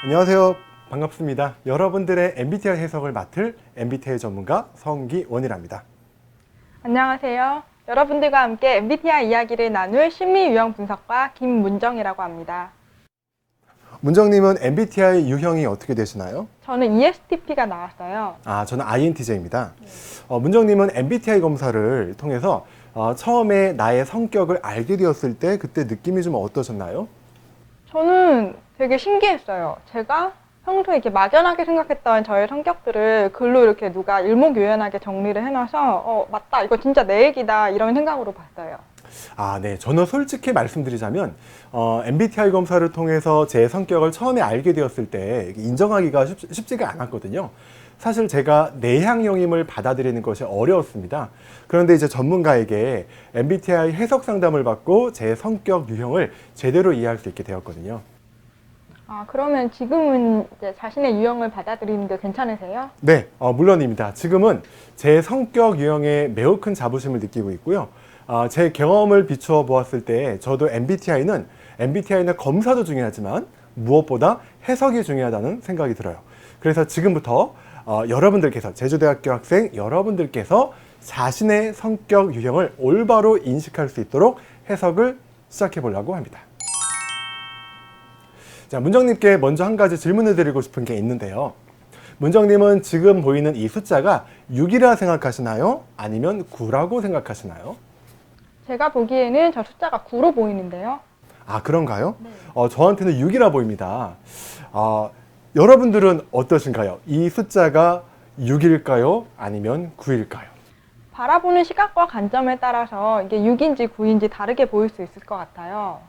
안녕하세요. 반갑습니다. 여러분들의 MBTI 해석을 맡을 MBTI 전문가 성기원이랍니다. 안녕하세요. 여러분들과 함께 MBTI 이야기를 나눌 심리 유형 분석가 김문정이라고 합니다. 문정님은 MBTI 유형이 어떻게 되시나요? 저는 ESTP가 나왔어요. 저는 INTJ입니다. 문정님은 MBTI 검사를 통해서 처음에 나의 성격을 알게 되었을 때 그때 느낌이 좀 어떠셨나요? 저는 되게 신기했어요. 제가 평소에 이렇게 막연하게 생각했던 저의 성격들을 글로 이렇게 누가 일목요연하게 정리를 해놔서 맞다, 이거 진짜 내 얘기다, 이런 생각으로 봤어요. 네. 저는 솔직히 말씀드리자면 MBTI 검사를 통해서 제 성격을 처음에 알게 되었을 때 인정하기가 쉽지가 않았거든요. 사실 제가 내향형임을 받아들이는 것이 어려웠습니다. 그런데 이제 전문가에게 MBTI 해석 상담을 받고 제 성격 유형을 제대로 이해할 수 있게 되었거든요. 그러면 지금은 이제 자신의 유형을 받아들이는 게 괜찮으세요? 네, 물론입니다. 지금은 제 성격 유형에 매우 큰 자부심을 느끼고 있고요. 제 경험을 비추어 보았을 때 저도 MBTI는 검사도 중요하지만 무엇보다 해석이 중요하다는 생각이 들어요. 그래서 지금부터 여러분들께서, 제주대학교 학생 여러분들께서 자신의 성격 유형을 올바로 인식할 수 있도록 해석을 시작해 보려고 합니다. 자, 문정님께 먼저 한 가지 질문을 드리고 싶은 게 있는데요. 문정님은 지금 보이는 이 숫자가 6이라 생각하시나요? 아니면 9라고 생각하시나요? 제가 보기에는 저 숫자가 9로 보이는데요. 그런가요? 네. 저한테는 6이라 보입니다. 여러분들은 어떠신가요? 이 숫자가 6일까요? 아니면 9일까요? 바라보는 시각과 관점에 따라서 이게 6인지 9인지 다르게 보일 수 있을 것 같아요.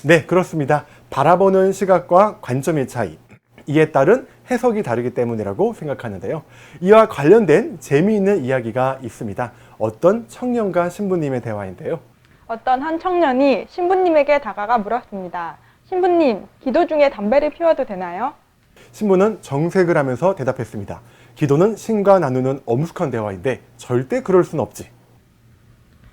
네, 그렇습니다. 바라보는 시각과 관점의 차이, 이에 따른 해석이 다르기 때문이라고 생각하는데요. 이와 관련된 재미있는 이야기가 있습니다. 어떤 청년과 신부님의 대화인데요. 어떤 한 청년이 신부님에게 다가가 물었습니다. 신부님, 기도 중에 담배를 피워도 되나요? 신부는 정색을 하면서 대답했습니다. 기도는 신과 나누는 엄숙한 대화인데 절대 그럴 순 없지.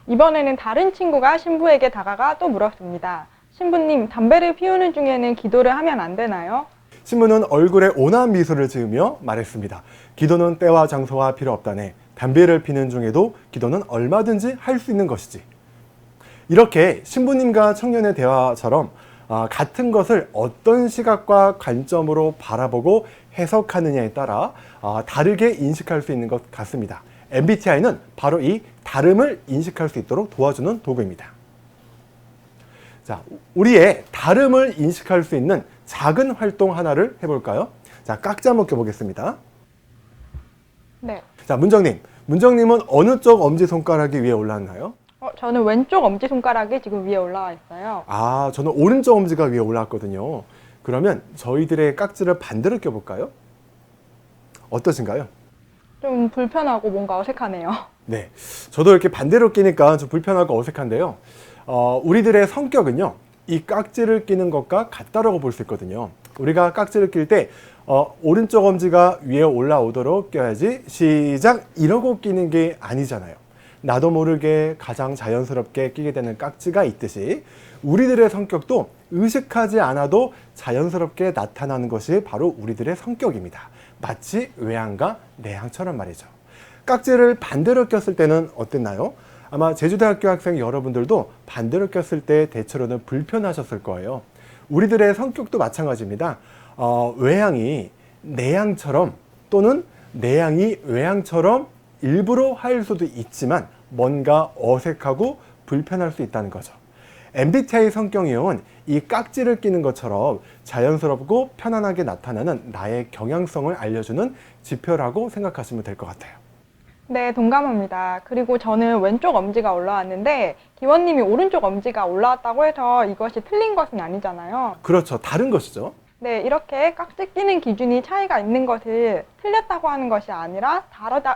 이번에는 다른 친구가 신부에게 다가가 또 물었습니다. 신부님, 담배를 피우는 중에는 기도를 하면 안 되나요? 신부는 얼굴에 온화한 미소를 지으며 말했습니다. 기도는 때와 장소가 필요 없다네. 담배를 피는 중에도 기도는 얼마든지 할 수 있는 것이지. 이렇게 신부님과 청년의 대화처럼 같은 것을 어떤 시각과 관점으로 바라보고 해석하느냐에 따라 다르게 인식할 수 있는 것 같습니다. MBTI는 바로 이 다름을 인식할 수 있도록 도와주는 도구입니다. 자, 우리의 다름을 인식할 수 있는 작은 활동 하나를 해볼까요? 자, 깍지 한번 껴보겠습니다. 네. 자, 문정님은 어느 쪽 엄지손가락이 위에 올랐나요? 저는 왼쪽 엄지손가락이 지금 위에 올라와 있어요. 저는 오른쪽 엄지가 위에 올라왔거든요. 그러면 저희들의 깍지를 반대로 껴볼까요? 어떠신가요? 좀 불편하고 뭔가 어색하네요. 네, 저도 이렇게 반대로 끼니까 좀 불편하고 어색한데요. 우리들의 성격은요, 이 깍지를 끼는 것과 같다라고 볼 수 있거든요. 우리가 깍지를 낄 때 오른쪽 엄지가 위에 올라오도록 껴야지, 시작, 이러고 끼는 게 아니잖아요. 나도 모르게 가장 자연스럽게 끼게 되는 깍지가 있듯이 우리들의 성격도 의식하지 않아도 자연스럽게 나타나는 것이 바로 우리들의 성격입니다. 마치 외향과 내향처럼 말이죠. 깍지를 반대로 꼈을 때는 어땠나요? 아마 제주대학교 학생 여러분들도 반대로 꼈을 때 대체로는 불편하셨을 거예요. 우리들의 성격도 마찬가지입니다. 외향이 내향처럼 또는 내향이 외향처럼 일부러 할 수도 있지만 뭔가 어색하고 불편할 수 있다는 거죠. MBTI 성격 유형은 이 깍지를 끼는 것처럼 자연스럽고 편안하게 나타나는 나의 경향성을 알려주는 지표라고 생각하시면 될 것 같아요. 네, 동감합니다. 그리고 저는 왼쪽 엄지가 올라왔는데 기원님이 오른쪽 엄지가 올라왔다고 해서 이것이 틀린 것은 아니잖아요. 그렇죠. 다른 것이죠. 네, 이렇게 깍지 끼는 기준이 차이가 있는 것을 틀렸다고 하는 것이 아니라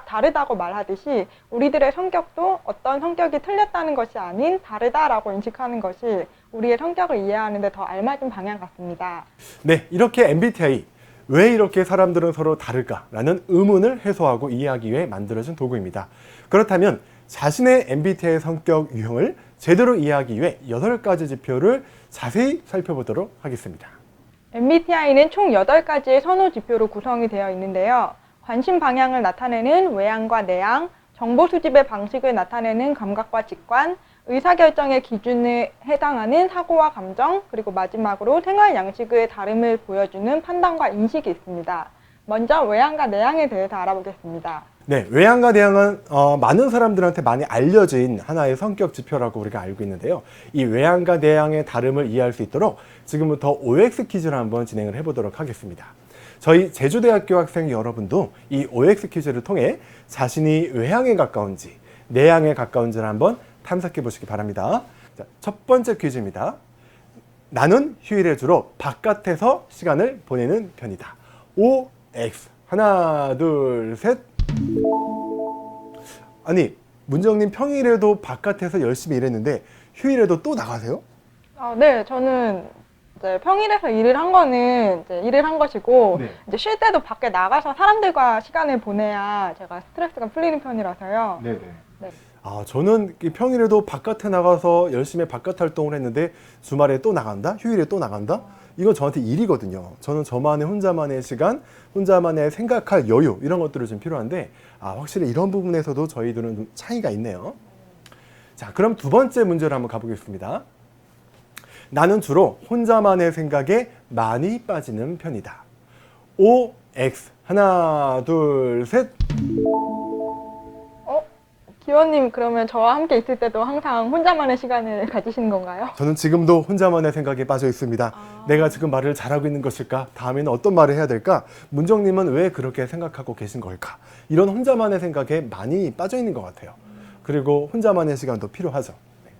다르다고 말하듯이 우리들의 성격도 어떤 성격이 틀렸다는 것이 아닌 다르다라고 인식하는 것이 우리의 성격을 이해하는 데 더 알맞은 방향 같습니다. 네, 이렇게 MBTI, 왜 이렇게 사람들은 서로 다를까라는 의문을 해소하고 이해하기 위해 만들어진 도구입니다. 그렇다면 자신의 MBTI 성격 유형을 제대로 이해하기 위해 8가지 지표를 자세히 살펴보도록 하겠습니다. MBTI는 총 8가지의 선호 지표로 구성이 되어 있는데요. 관심 방향을 나타내는 외향과 내향, 정보 수집의 방식을 나타내는 감각과 직관, 의사결정의 기준에 해당하는 사고와 감정, 그리고 마지막으로 생활 양식의 다름을 보여주는 판단과 인식이 있습니다. 먼저 외향과 내향에 대해서 알아보겠습니다. 네, 외향과 내향은 많은 사람들한테 많이 알려진 하나의 성격 지표라고 우리가 알고 있는데요. 이 외향과 내향의 다름을 이해할 수 있도록 지금부터 OX 퀴즈를 한번 진행을 해보도록 하겠습니다. 저희 제주대학교 학생 여러분도 이 OX 퀴즈를 통해 자신이 외향에 가까운지 내향에 가까운지를 한번 탐색해 보시기 바랍니다. 자, 첫 번째 퀴즈입니다. 나는 휴일에 주로 바깥에서 시간을 보내는 편이다. OX. 하나, 둘, 셋. 아니, 문정님 평일에도 바깥에서 열심히 일했는데 휴일에도 또 나가세요? 네, 저는 이제 평일에서 일을 한 거는 이제 일을 한 것이고, 네. 이제 쉴 때도 밖에 나가서 사람들과 시간을 보내야 제가 스트레스가 풀리는 편이라서요. 네네. 네. 아, 저는 이 평일에도 바깥에 나가서 열심히 바깥 활동을 했는데 주말에 또 나간다? 휴일에 또 나간다? 이건 저한테 일이거든요. 저는 저만의 혼자만의 시간, 혼자만의 생각할 여유 이런 것들이 좀 필요한데 확실히 이런 부분에서도 저희들은 좀 차이가 있네요. 자, 그럼 두 번째 문제로 한번 가보겠습니다. 나는 주로 혼자만의 생각에 많이 빠지는 편이다. OX. 하나, 둘, 셋. 기원님, 그러면 저와 함께 있을 때도 항상 혼자만의 시간을 가지시는 건가요? 저는 지금도 혼자만의 생각에 빠져 있습니다. 내가 지금 말을 잘하고 있는 것일까? 다음에는 어떤 말을 해야 될까? 문정님은 왜 그렇게 생각하고 계신 걸까? 이런 혼자만의 생각에 많이 빠져 있는 것 같아요. 그리고 혼자만의 시간도 필요하죠. 네.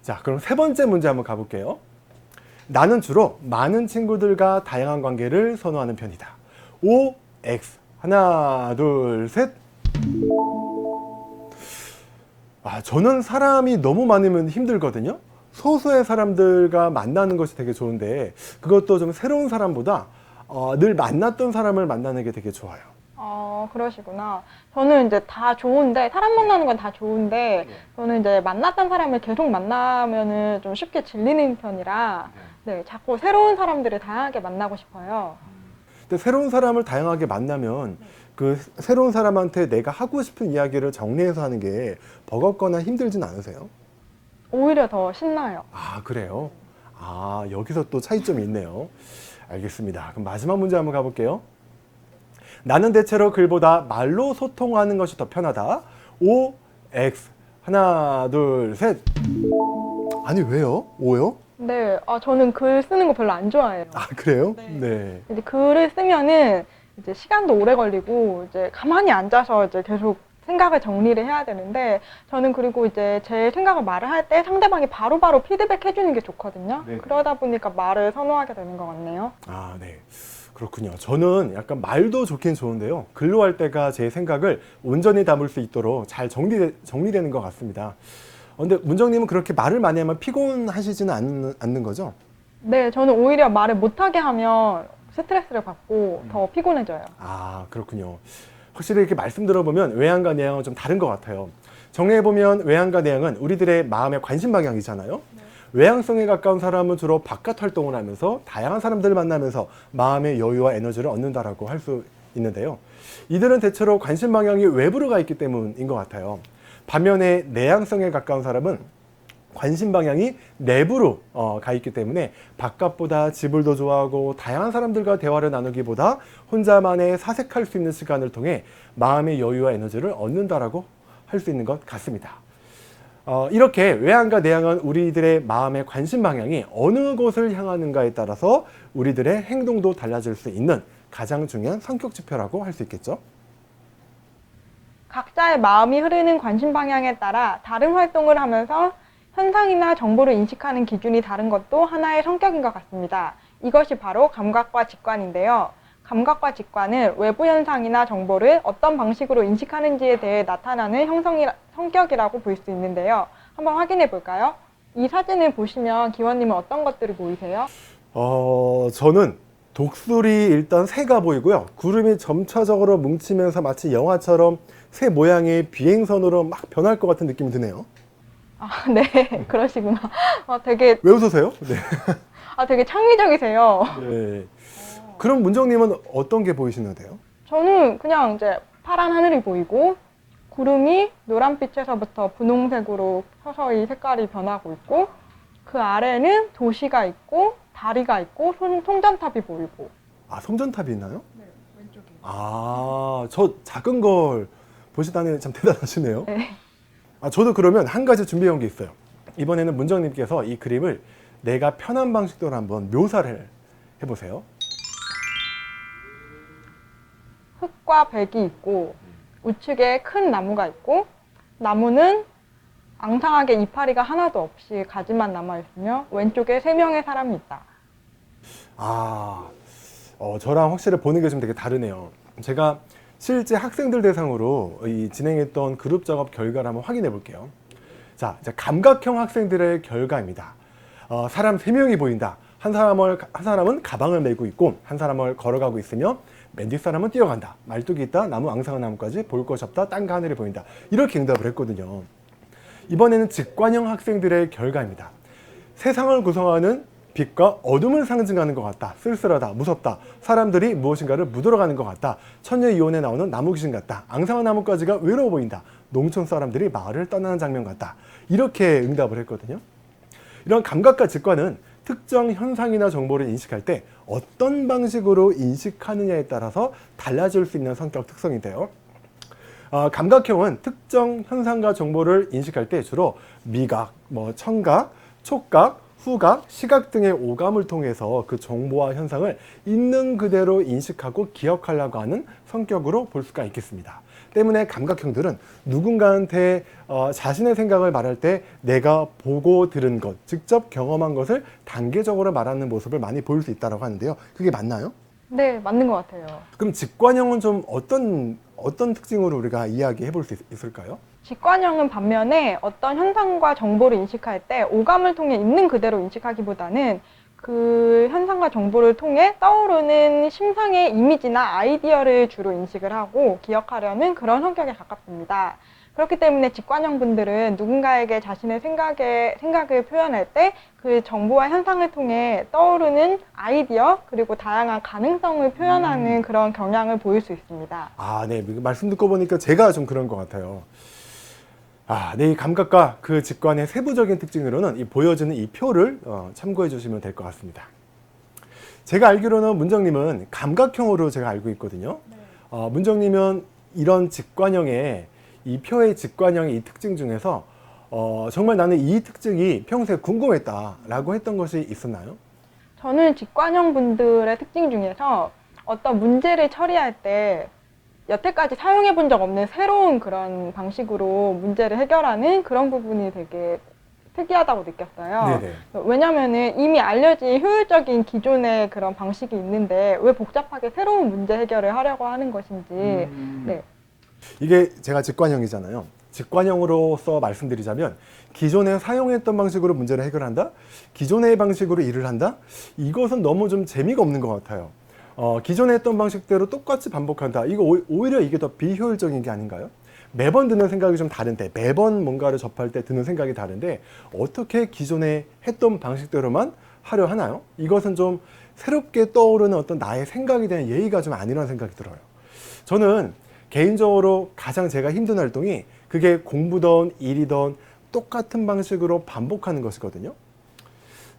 자, 그럼 세 번째 문제 한번 가볼게요. 나는 주로 많은 친구들과 다양한 관계를 선호하는 편이다. OX. 하나, 둘, 셋. 저는 사람이 너무 많으면 힘들거든요. 소수의 사람들과 만나는 것이 되게 좋은데 그것도 좀 새로운 사람보다 늘 만났던 사람을 만나는 게 되게 좋아요. 그러시구나. 저는 이제 다 좋은데, 사람 만나는 건 다 좋은데, 저는 이제 만났던 사람을 계속 만나면은 좀 쉽게 질리는 편이라, 네, 자꾸 새로운 사람들을 다양하게 만나고 싶어요. 근데 새로운 사람을 다양하게 만나면 그 새로운 사람한테 내가 하고 싶은 이야기를 정리해서 하는 게 버겁거나 힘들진 않으세요? 오히려 더 신나요. 그래요? 여기서 또 차이점이 있네요. 알겠습니다. 그럼 마지막 문제 한번 가볼게요. 나는 대체로 글보다 말로 소통하는 것이 더 편하다. OX. 하나, 둘, 셋. 아니, 왜요? O요? 네, 저는 글 쓰는 거 별로 안 좋아해요. 그래요? 네. 네. 이제 글을 쓰면은 이제 시간도 오래 걸리고 이제 가만히 앉아서 이제 계속 생각을 정리를 해야 되는데, 저는 그리고 이제 제 생각을 말을 할 때 상대방이 바로바로 피드백 해주는 게 좋거든요. 네네. 그러다 보니까 말을 선호하게 되는 것 같네요. 네. 그렇군요. 저는 약간 말도 좋긴 좋은데요. 글로 할 때가 제 생각을 온전히 담을 수 있도록 잘 정리되는 것 같습니다. 근데 문정님은 그렇게 말을 많이 하면 피곤하시지는 않는 거죠? 네, 저는 오히려 말을 못하게 하면 스트레스를 받고 더 피곤해져요. 그렇군요. 확실히 이렇게 말씀 들어보면 외향과 내향은 좀 다른 것 같아요. 정리해보면 외향과 내향은 우리들의 마음의 관심 방향이잖아요. 외향성에 가까운 사람은 주로 바깥 활동을 하면서 다양한 사람들을 만나면서 마음의 여유와 에너지를 얻는다라고 할 수 있는데요. 이들은 대체로 관심 방향이 외부로 가 있기 때문인 것 같아요. 반면에 내향성에 가까운 사람은 관심 방향이 내부로 가 있기 때문에 바깥보다 집을 더 좋아하고 다양한 사람들과 대화를 나누기보다 혼자만의 사색할 수 있는 시간을 통해 마음의 여유와 에너지를 얻는다라고 할 수 있는 것 같습니다. 이렇게 외향과 내향은 우리들의 마음의 관심 방향이 어느 곳을 향하는가에 따라서 우리들의 행동도 달라질 수 있는 가장 중요한 성격 지표라고 할 수 있겠죠. 각자의 마음이 흐르는 관심 방향에 따라 다른 활동을 하면서 현상이나 정보를 인식하는 기준이 다른 것도 하나의 성격인 것 같습니다. 이것이 바로 감각과 직관인데요. 감각과 직관은 외부 현상이나 정보를 어떤 방식으로 인식하는지에 대해 나타나는 성격이라고 볼 수 있는데요. 한번 확인해 볼까요? 이 사진을 보시면 기원님은 어떤 것들이 보이세요? 저는 독수리 일단 새가 보이고요. 구름이 점차적으로 뭉치면서 마치 영화처럼 새 모양의 비행선으로 막 변할 것 같은 느낌이 드네요. 네, 그러시구나. 되게 왜 웃으세요? 네. 아, 되게 창의적이세요. 네. 그럼 문정님은 어떤 게 보이시는데요? 저는 그냥 이제 파란 하늘이 보이고 구름이 노란빛에서부터 분홍색으로 서서히 색깔이 변하고 있고 그 아래는 도시가 있고 다리가 있고 송전탑이 보이고. 아, 송전탑이 있나요? 네, 왼쪽에. 아, 저 작은 걸 보시다니 참 대단하시네요. 네. 아, 저도 그러면 한 가지 준비해 온 게 있어요. 이번에는 문정님께서 이 그림을 내가 편한 방식대로 한번 묘사를 해보세요. 흙과 백이 있고 우측에 큰 나무가 있고 나무는 앙상하게 이파리가 하나도 없이 가지만 남아있으며 왼쪽에 3명의 사람이 있다. 아, 저랑 확실히 보는 게 좀 되게 다르네요. 제가 실제 학생들 대상으로 이 진행했던 그룹 작업 결과를 한번 확인해 볼게요. 자, 이제 감각형 학생들의 결과입니다. 사람 3명이 보인다. 한 사람은 가방을 메고 있고, 한 사람은 걸어가고 있으며, 맨 뒷사람은 뛰어간다. 말뚝이 있다. 나무 앙상한 나무까지 볼 것이 없다. 땅과 하늘이 보인다. 이렇게 응답을 했거든요. 이번에는 직관형 학생들의 결과입니다. 세상을 구성하는 빛과 어둠을 상징하는 것 같다. 쓸쓸하다. 무섭다. 사람들이 무엇인가를 묻어가는 것 같다. 천녀이혼에 나오는 나무 귀신 같다. 앙상한 나무까지가 외로워 보인다. 농촌 사람들이 마을을 떠나는 장면 같다. 이렇게 응답을 했거든요. 이런 감각과 직관은 특정 현상이나 정보를 인식할 때 어떤 방식으로 인식하느냐에 따라서 달라질 수 있는 성격 특성인데요. 감각형은 특정 현상과 정보를 인식할 때 주로 미각, 청각, 촉각, 후각, 시각 등의 오감을 통해서 그 정보와 현상을 있는 그대로 인식하고 기억하려고 하는 성격으로 볼 수가 있겠습니다. 때문에 감각형들은 누군가한테 자신의 생각을 말할 때 내가 보고 들은 것, 직접 경험한 것을 단계적으로 말하는 모습을 많이 보일 수 있다고 하는데요. 그게 맞나요? 네, 맞는 것 같아요. 그럼 직관형은 좀 어떤 특징으로 우리가 이야기해 볼 수 있을까요? 직관형은 반면에 어떤 현상과 정보를 인식할 때 오감을 통해 있는 그대로 인식하기보다는 그 현상과 정보를 통해 떠오르는 심상의 이미지나 아이디어를 주로 인식을 하고 기억하려는 그런 성격에 가깝습니다. 그렇기 때문에 직관형 분들은 누군가에게 자신의 생각을 표현할 때 그 정보와 현상을 통해 떠오르는 아이디어 그리고 다양한 가능성을 표현하는 그런 경향을 보일 수 있습니다. 아, 네. 말씀 듣고 보니까 제가 좀 그런 것 같아요. 네, 이 감각과 그 직관의 세부적인 특징으로는 이 보여지는 이 표를 참고해 주시면 될 것 같습니다. 제가 알기로는 문정님은 감각형으로 제가 알고 있거든요. 네. 문정님은 이런 직관형의 이 표의 직관형의 이 특징 중에서 정말 나는 이 특징이 평소에 궁금했다라고 했던 것이 있었나요? 저는 직관형 분들의 특징 중에서 어떤 문제를 처리할 때 여태까지 사용해 본 적 없는 새로운 그런 방식으로 문제를 해결하는 그런 부분이 되게 특이하다고 느꼈어요. 네네. 왜냐면은 이미 알려진 효율적인 기존의 그런 방식이 있는데 왜 복잡하게 새로운 문제 해결을 하려고 하는 것인지. 네. 이게 제가 직관형이잖아요. 직관형으로서 말씀드리자면 기존에 사용했던 방식으로 문제를 해결한다? 기존의 방식으로 일을 한다? 이것은 너무 좀 재미가 없는 것 같아요. 기존에 했던 방식대로 똑같이 반복한다. 이거 오히려 이게 더 비효율적인 게 아닌가요? 매번 드는 생각이 좀 다른데, 매번 뭔가를 접할 때 드는 생각이 다른데 어떻게 기존에 했던 방식대로만 하려 하나요? 이것은 좀 새롭게 떠오르는 어떤 나의 생각에 대한 예의가 좀 아니라는 생각이 들어요. 저는 개인적으로 가장 제가 힘든 활동이 그게 공부든 일이든 똑같은 방식으로 반복하는 것이거든요.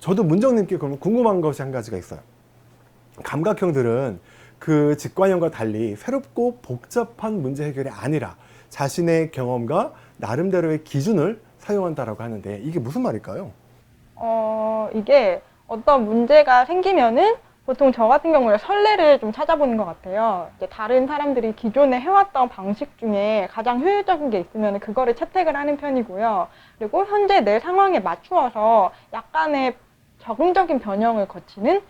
저도 문정님께 그러면 궁금한 것이 한 가지가 있어요. 감각형들은 그 직관형과 달리 새롭고 복잡한 문제 해결이 아니라 자신의 경험과 나름대로의 기준을 사용한다라고 하는데 이게 무슨 말일까요? 이게 어떤 문제가 생기면은 보통 저 같은 경우에 선례를 좀 찾아보는 것 같아요. 이제 다른 사람들이 기존에 해왔던 방식 중에 가장 효율적인 게 있으면 그거를 채택을 하는 편이고요. 그리고 현재 내 상황에 맞추어서 약간의 적응적인 변형을 거치는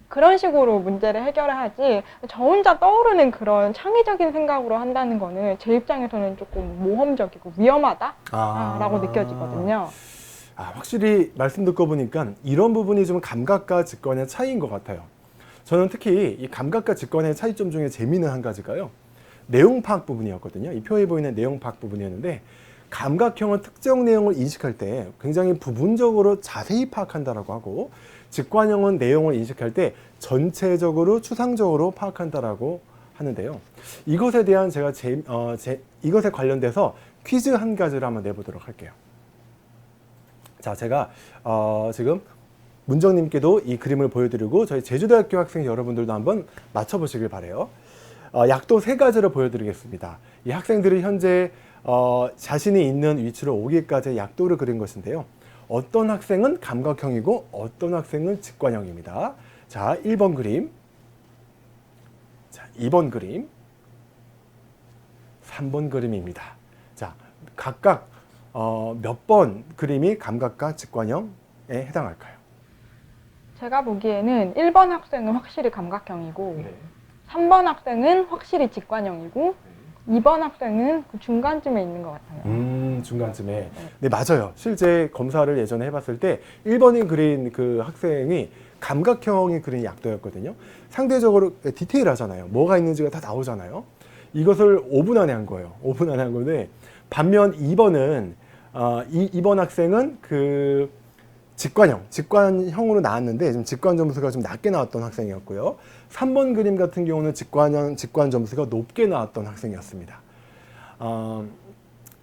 그런 식으로 문제를 해결을 하지 저 혼자 떠오르는 그런 창의적인 생각으로 한다는 거는 제 입장에서는 조금 모험적이고 위험하다라고 느껴지거든요. 확실히 말씀 듣고 보니까 이런 부분이 좀 감각과 직관의 차이인 것 같아요. 저는 특히 이 감각과 직관의 차이점 중에 재미있는 한 가지가요. 내용 파악 부분이었거든요. 이 표에 보이는 내용 파악 부분이었는데 감각형은 특정 내용을 인식할 때 굉장히 부분적으로 자세히 파악한다라고 하고 직관형은 내용을 인식할 때 전체적으로 추상적으로 파악한다라고 하는데요. 이것에 대한 제가 이것에 관련돼서 퀴즈 한 가지를 한번 내보도록 할게요. 자, 제가 지금 문정님께도 이 그림을 보여드리고 저희 제주대학교 학생 여러분들도 한번 맞춰보시길 바래요. 약도 세 가지를 보여드리겠습니다. 이 학생들이 현재 자신이 있는 위치로 오기까지의 약도를 그린 것인데요. 어떤 학생은 감각형이고 어떤 학생은 직관형입니다. 자, 1번 그림, 자, 2번 그림, 3번 그림입니다. 자, 각각 몇 번 그림이 감각과 직관형에 해당할까요? 제가 보기에는 1번 학생은 확실히 감각형이고 네. 3번 학생은 확실히 직관형이고 2번 학생은 그 중간쯤에 있는 것 같아요. 중간쯤에. 네, 맞아요. 실제 검사를 예전에 해봤을 때 1번이 그린 그 학생이 감각형이 그린 약도였거든요. 상대적으로 디테일하잖아요. 뭐가 있는지가 다 나오잖아요. 이것을 5분 안에 한 거예요. 5분 안에 한 건데, 반면 2번은 2번 학생은 그 직관형으로 나왔는데 지금 직관 점수가 좀 낮게 나왔던 학생이었고요. 3번 그림 같은 경우는 직관 점수가 높게 나왔던 학생이었습니다.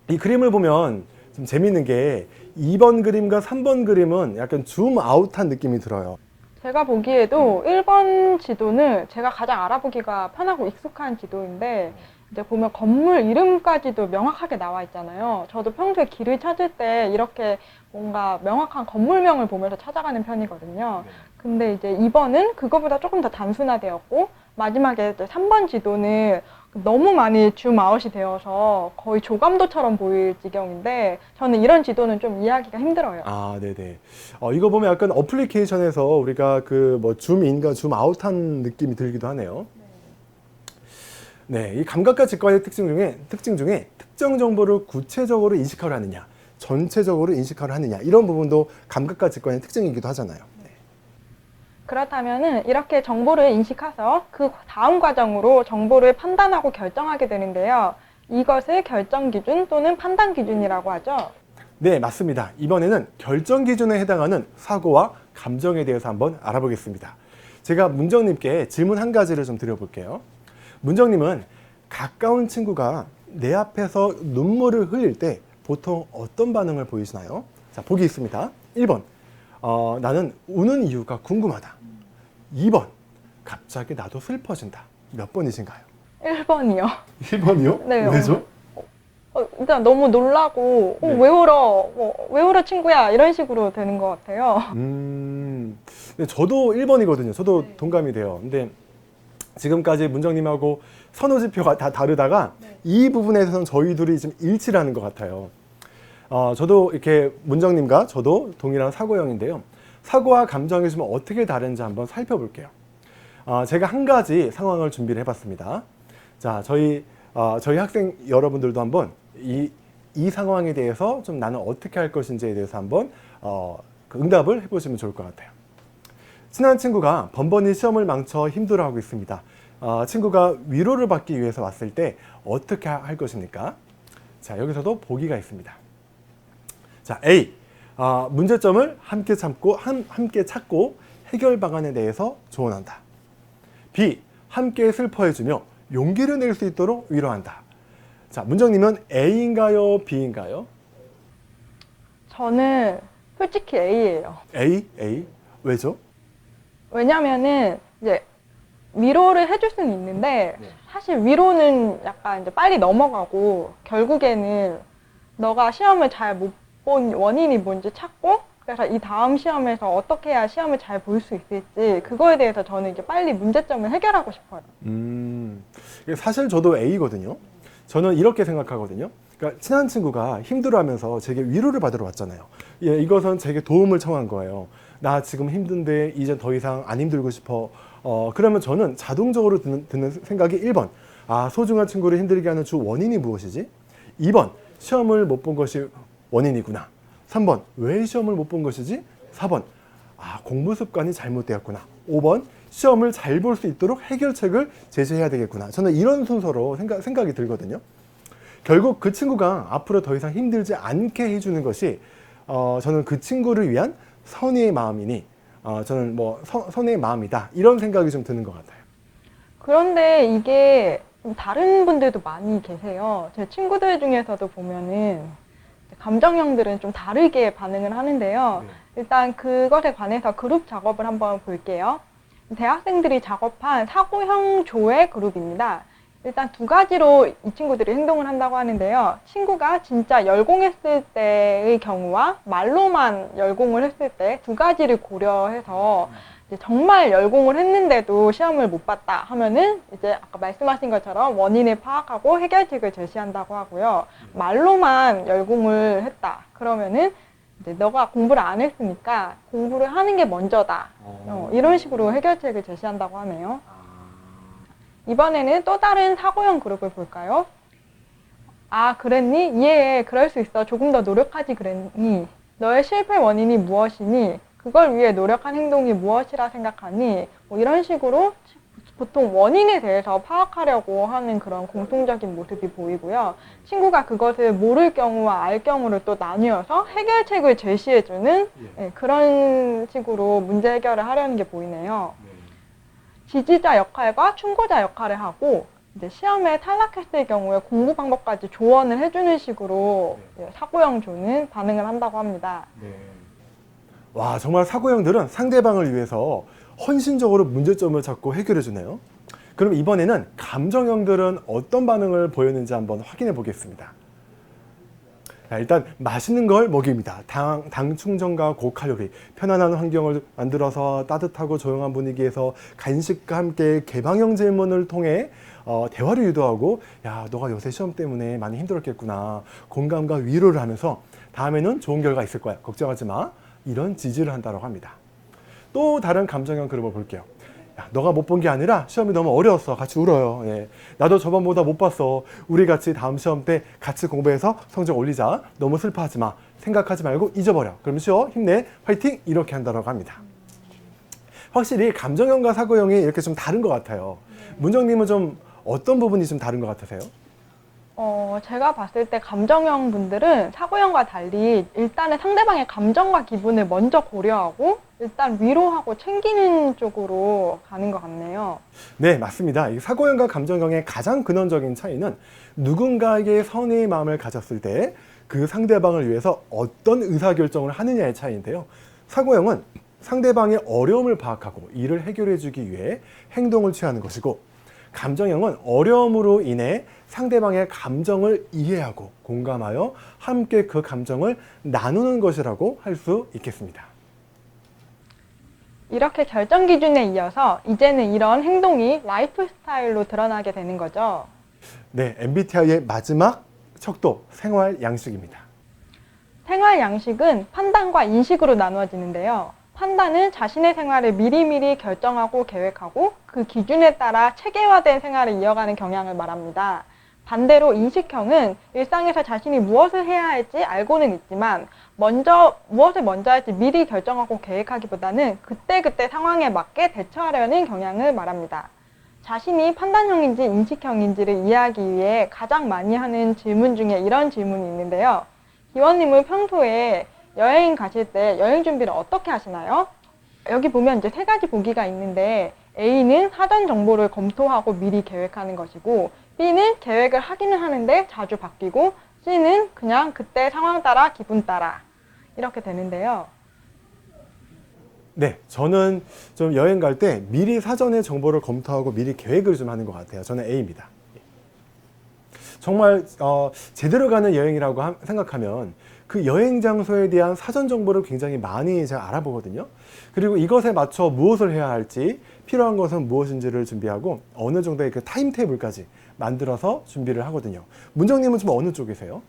이 그림을 보면 좀 재밌는 게 2번 그림과 3번 그림은 약간 줌 아웃한 느낌이 들어요. 제가 보기에도 1번 지도는 제가 가장 알아보기가 편하고 익숙한 지도인데 이제 보면 건물 이름까지도 명확하게 나와 있잖아요. 저도 평소에 길을 찾을 때 이렇게 뭔가 명확한 건물명을 보면서 찾아가는 편이거든요. 근데 이제 2번은 그거보다 조금 더 단순화되었고 마지막에 이제 3번 지도는 너무 많이 줌아웃이 되어서 거의 조감도처럼 보일 지경인데 저는 이런 지도는 좀 이해하기가 힘들어요. 아, 네네. 이거 보면 약간 어플리케이션에서 우리가 그 뭐 줌인과 줌아웃한 느낌이 들기도 하네요. 네, 이 감각과 직관의 특징 중에 특정 정보를 구체적으로 인식하려 하느냐, 전체적으로 인식하려 하느냐, 이런 부분도 감각과 직관의 특징이기도 하잖아요. 네. 그렇다면은 이렇게 정보를 인식해서 그 다음 과정으로 정보를 판단하고 결정하게 되는데요. 이것을 결정 기준 또는 판단 기준이라고 하죠. 네, 맞습니다. 이번에는 결정 기준에 해당하는 사고와 감정에 대해서 한번 알아보겠습니다. 제가 문정님께 질문 한 가지를 좀 드려볼게요. 문정님은 가까운 친구가 내 앞에서 눈물을 흘릴 때 보통 어떤 반응을 보이시나요? 자, 보기 있습니다. 1번, 나는 우는 이유가 궁금하다. 2번, 갑자기 나도 슬퍼진다. 몇 번이신가요? 1번이요. 1번이요? 네. 왜죠? 일단 너무 놀라고 네. 왜 울어? 왜 울어 친구야? 이런 식으로 되는 것 같아요. 네, 저도 1번이거든요. 저도 동감이 돼요. 근데 지금까지 문정님하고 선호지표가 다 다르다가 이 부분에 대해서는 저희 둘이 좀 일치를 하는 것 같아요. 저도 이렇게 문정님과 저도 동일한 사고형인데요. 사고와 감정이 좀 어떻게 다른지 한번 살펴볼게요. 제가 한 가지 상황을 준비를 해봤습니다. 자, 저희 학생 여러분들도 한번 이 상황에 대해서 좀 나는 어떻게 할 것인지에 대해서 한번 그 응답을 해보시면 좋을 것 같아요. 친한 친구가 번번이 시험을 망쳐 힘들어하고 있습니다. 친구가 위로를 받기 위해서 왔을 때 어떻게 할 것입니까? 자, 여기서도 보기가 있습니다. 자, A. 문제점을 함께 찾고 해결 방안에 대해서 조언한다. B. 함께 슬퍼해주며 용기를 낼 수 있도록 위로한다. 자, 문정님은 A인가요? B인가요? 저는 솔직히 A예요. A? 왜죠? 왜냐면은 이제 위로를 해줄 수는 있는데 사실 위로는 약간 이제 빨리 넘어가고 결국에는 너가 시험을 잘 못 본 원인이 뭔지 찾고 그래서 이 다음 시험에서 어떻게 해야 시험을 잘 볼 수 있을지 그거에 대해서 저는 이제 빨리 문제점을 해결하고 싶어요. 사실 저도 A거든요. 저는 이렇게 생각하거든요. 그러니까 친한 친구가 힘들어하면서 제게 위로를 받으러 왔잖아요. 예, 이것은 제게 도움을 청한 거예요. 나 지금 힘든데 이제 더 이상 안 힘들고 싶어. 그러면 저는 자동적으로 드는 생각이 1번. 소중한 친구를 힘들게 하는 주 원인이 무엇이지? 2번. 시험을 못 본 것이 원인이구나. 3번. 왜 시험을 못 본 것이지? 4번. 공부 습관이 잘못되었구나. 5번. 시험을 잘 볼 수 있도록 해결책을 제시해야 되겠구나. 저는 이런 순서로 생각이 들거든요. 결국 그 친구가 앞으로 더 이상 힘들지 않게 해주는 것이 저는 그 친구를 위한 선의의 마음이니 저는 뭐 선의 마음이다 이런 생각이 좀 드는 것 같아요. 그런데 이게 좀 다른 분들도 많이 계세요. 제 친구들 중에서도 보면은 감정형들은 좀 다르게 반응을 하는데요. 일단 그것에 관해서 그룹 작업을 한번 볼게요. 대학생들이 작업한 사고형 조의 그룹입니다. 일단 두 가지로 이 친구들이 행동을 한다고 하는데요. 친구가 진짜 열공했을 때의 경우와 말로만 열공을 했을 때 두 가지를 고려해서 이제 정말 열공을 했는데도 시험을 못 봤다 하면은 이제 아까 말씀하신 것처럼 원인을 파악하고 해결책을 제시한다고 하고요. 말로만 열공을 했다 그러면은 이제 너가 공부를 안 했으니까 공부를 하는 게 먼저다. 이런 식으로 해결책을 제시한다고 하네요. 이번에는 또 다른 사고형 그룹을 볼까요? 아, 그랬니? 이해해. 그럴 수 있어. 조금 더 노력하지 그랬니? 너의 실패 원인이 무엇이니? 그걸 위해 노력한 행동이 무엇이라 생각하니? 뭐 이런 식으로 보통 원인에 대해서 파악하려고 하는 그런 공통적인 모습이 보이고요. 친구가 그것을 모를 경우와 알 경우를 또 나뉘어서 해결책을 제시해주는 그런 식으로 문제 해결을 하려는 게 보이네요. 지지자 역할과 충고자 역할을 하고 이제 시험에 탈락했을 경우에 공부 방법까지 조언을 해주는 식으로 사고형 조는 반응을 한다고 합니다. 와, 정말 사고형들은 상대방을 위해서 헌신적으로 문제점을 찾고 해결해 주네요. 그럼 이번에는 감정형들은 어떤 반응을 보였는지 한번 확인해 보겠습니다. 자, 일단 맛있는 걸 먹입니다. 당 충전과 고칼로리, 편안한 환경을 만들어서 따뜻하고 조용한 분위기에서 간식과 함께 개방형 질문을 통해 대화를 유도하고 야, 너가 요새 시험 때문에 많이 힘들었겠구나. 공감과 위로를 하면서 다음에는 좋은 결과 있을 거야. 걱정하지 마. 이런 지지를 한다고 합니다. 또 다른 감정형 그룹을 볼게요. 야, 너가 못 본 게 아니라 시험이 너무 어려웠어. 같이 울어요. 예. 나도 저번보다 못 봤어. 우리 같이 다음 시험 때 같이 공부해서 성적 올리자. 너무 슬퍼하지 마. 생각하지 말고 잊어버려. 그럼 쉬어. 힘내. 화이팅. 이렇게 한다고 합니다. 확실히 감정형과 사고형이 이렇게 좀 다른 것 같아요. 문정님은 좀 어떤 부분이 좀 다른 것 같으세요? 제가 봤을 때 감정형 분들은 사고형과 달리 일단은 상대방의 감정과 기분을 먼저 고려하고 일단 위로하고 챙기는 쪽으로 가는 것 같네요. 네, 맞습니다. 이 사고형과 감정형의 가장 근원적인 차이는 누군가에게 선의 마음을 가졌을 때 그 상대방을 위해서 어떤 의사결정을 하느냐의 차이인데요. 사고형은 상대방의 어려움을 파악하고 이를 해결해 주기 위해 행동을 취하는 것이고, 감정형은 어려움으로 인해 상대방의 감정을 이해하고 공감하여 함께 그 감정을 나누는 것이라고 할 수 있겠습니다. 이렇게 결정 기준에 이어서 이제는 이런 행동이 라이프 스타일로 드러나게 되는 거죠. 네, MBTI의 마지막 척도 생활 양식입니다. 생활 양식은 판단과 인식으로 나누어지는데요. 판단은 자신의 생활을 미리미리 결정하고 계획하고 그 기준에 따라 체계화된 생활을 이어가는 경향을 말합니다. 반대로 인식형은 일상에서 자신이 무엇을 해야 할지 알고는 있지만 무엇을 먼저 할지 미리 결정하고 계획하기보다는 그때그때 상황에 맞게 대처하려는 경향을 말합니다. 자신이 판단형인지 인식형인지를 이해하기 위해 가장 많이 하는 질문 중에 이런 질문이 있는데요. 기원님은 평소에 여행 가실 때 여행 준비를 어떻게 하시나요? 여기 보면 이제 세 가지 보기가 있는데 A는 사전 정보를 검토하고 미리 계획하는 것이고, B는 계획을 하기는 하는데 자주 바뀌고, C는 그냥 그때 상황 따라 기분 따라 이렇게 되는데요. 네, 저는 좀 여행 갈 때 미리 사전에 정보를 검토하고 미리 계획을 좀 하는 것 같아요. 저는 A입니다. 정말 제대로 가는 여행이라고 생각하면 그 여행 장소에 대한 사전 정보를 굉장히 많이 제가 알아보거든요. 그리고 이것에 맞춰 무엇을 해야 할지, 필요한 것은 무엇인지를 준비하고 어느 정도의 그 타임테이블까지 만들어서 준비를 하거든요. 문정님은 좀 어느 쪽이세요?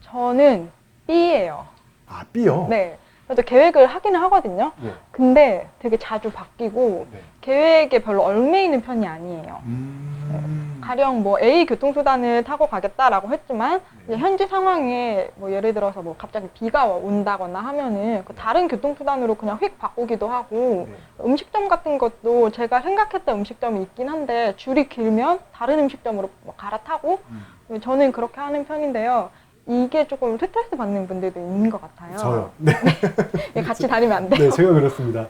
저는 B예요. 아, B요? 네. 저도 계획을 하기는 하거든요. 네. 근데 되게 자주 바뀌고 네. 계획에 별로 얽매이는 편이 아니에요. 가령 뭐 A 교통수단을 타고 가겠다라고 했지만 이제 현지 상황에 뭐 예를 들어서 뭐 갑자기 비가 온다거나 하면은 그 다른 교통수단으로 그냥 휙 바꾸기도 하고, 음식점 같은 것도 제가 생각했던 음식점이 있긴 한데 줄이 길면 다른 음식점으로 뭐 갈아타고 저는 그렇게 하는 편인데요. 이게 조금 스트레스 받는 분들도 있는 것 같아요. 저요. 네. 같이 다니면 안 돼요. 네, 제가 그렇습니다.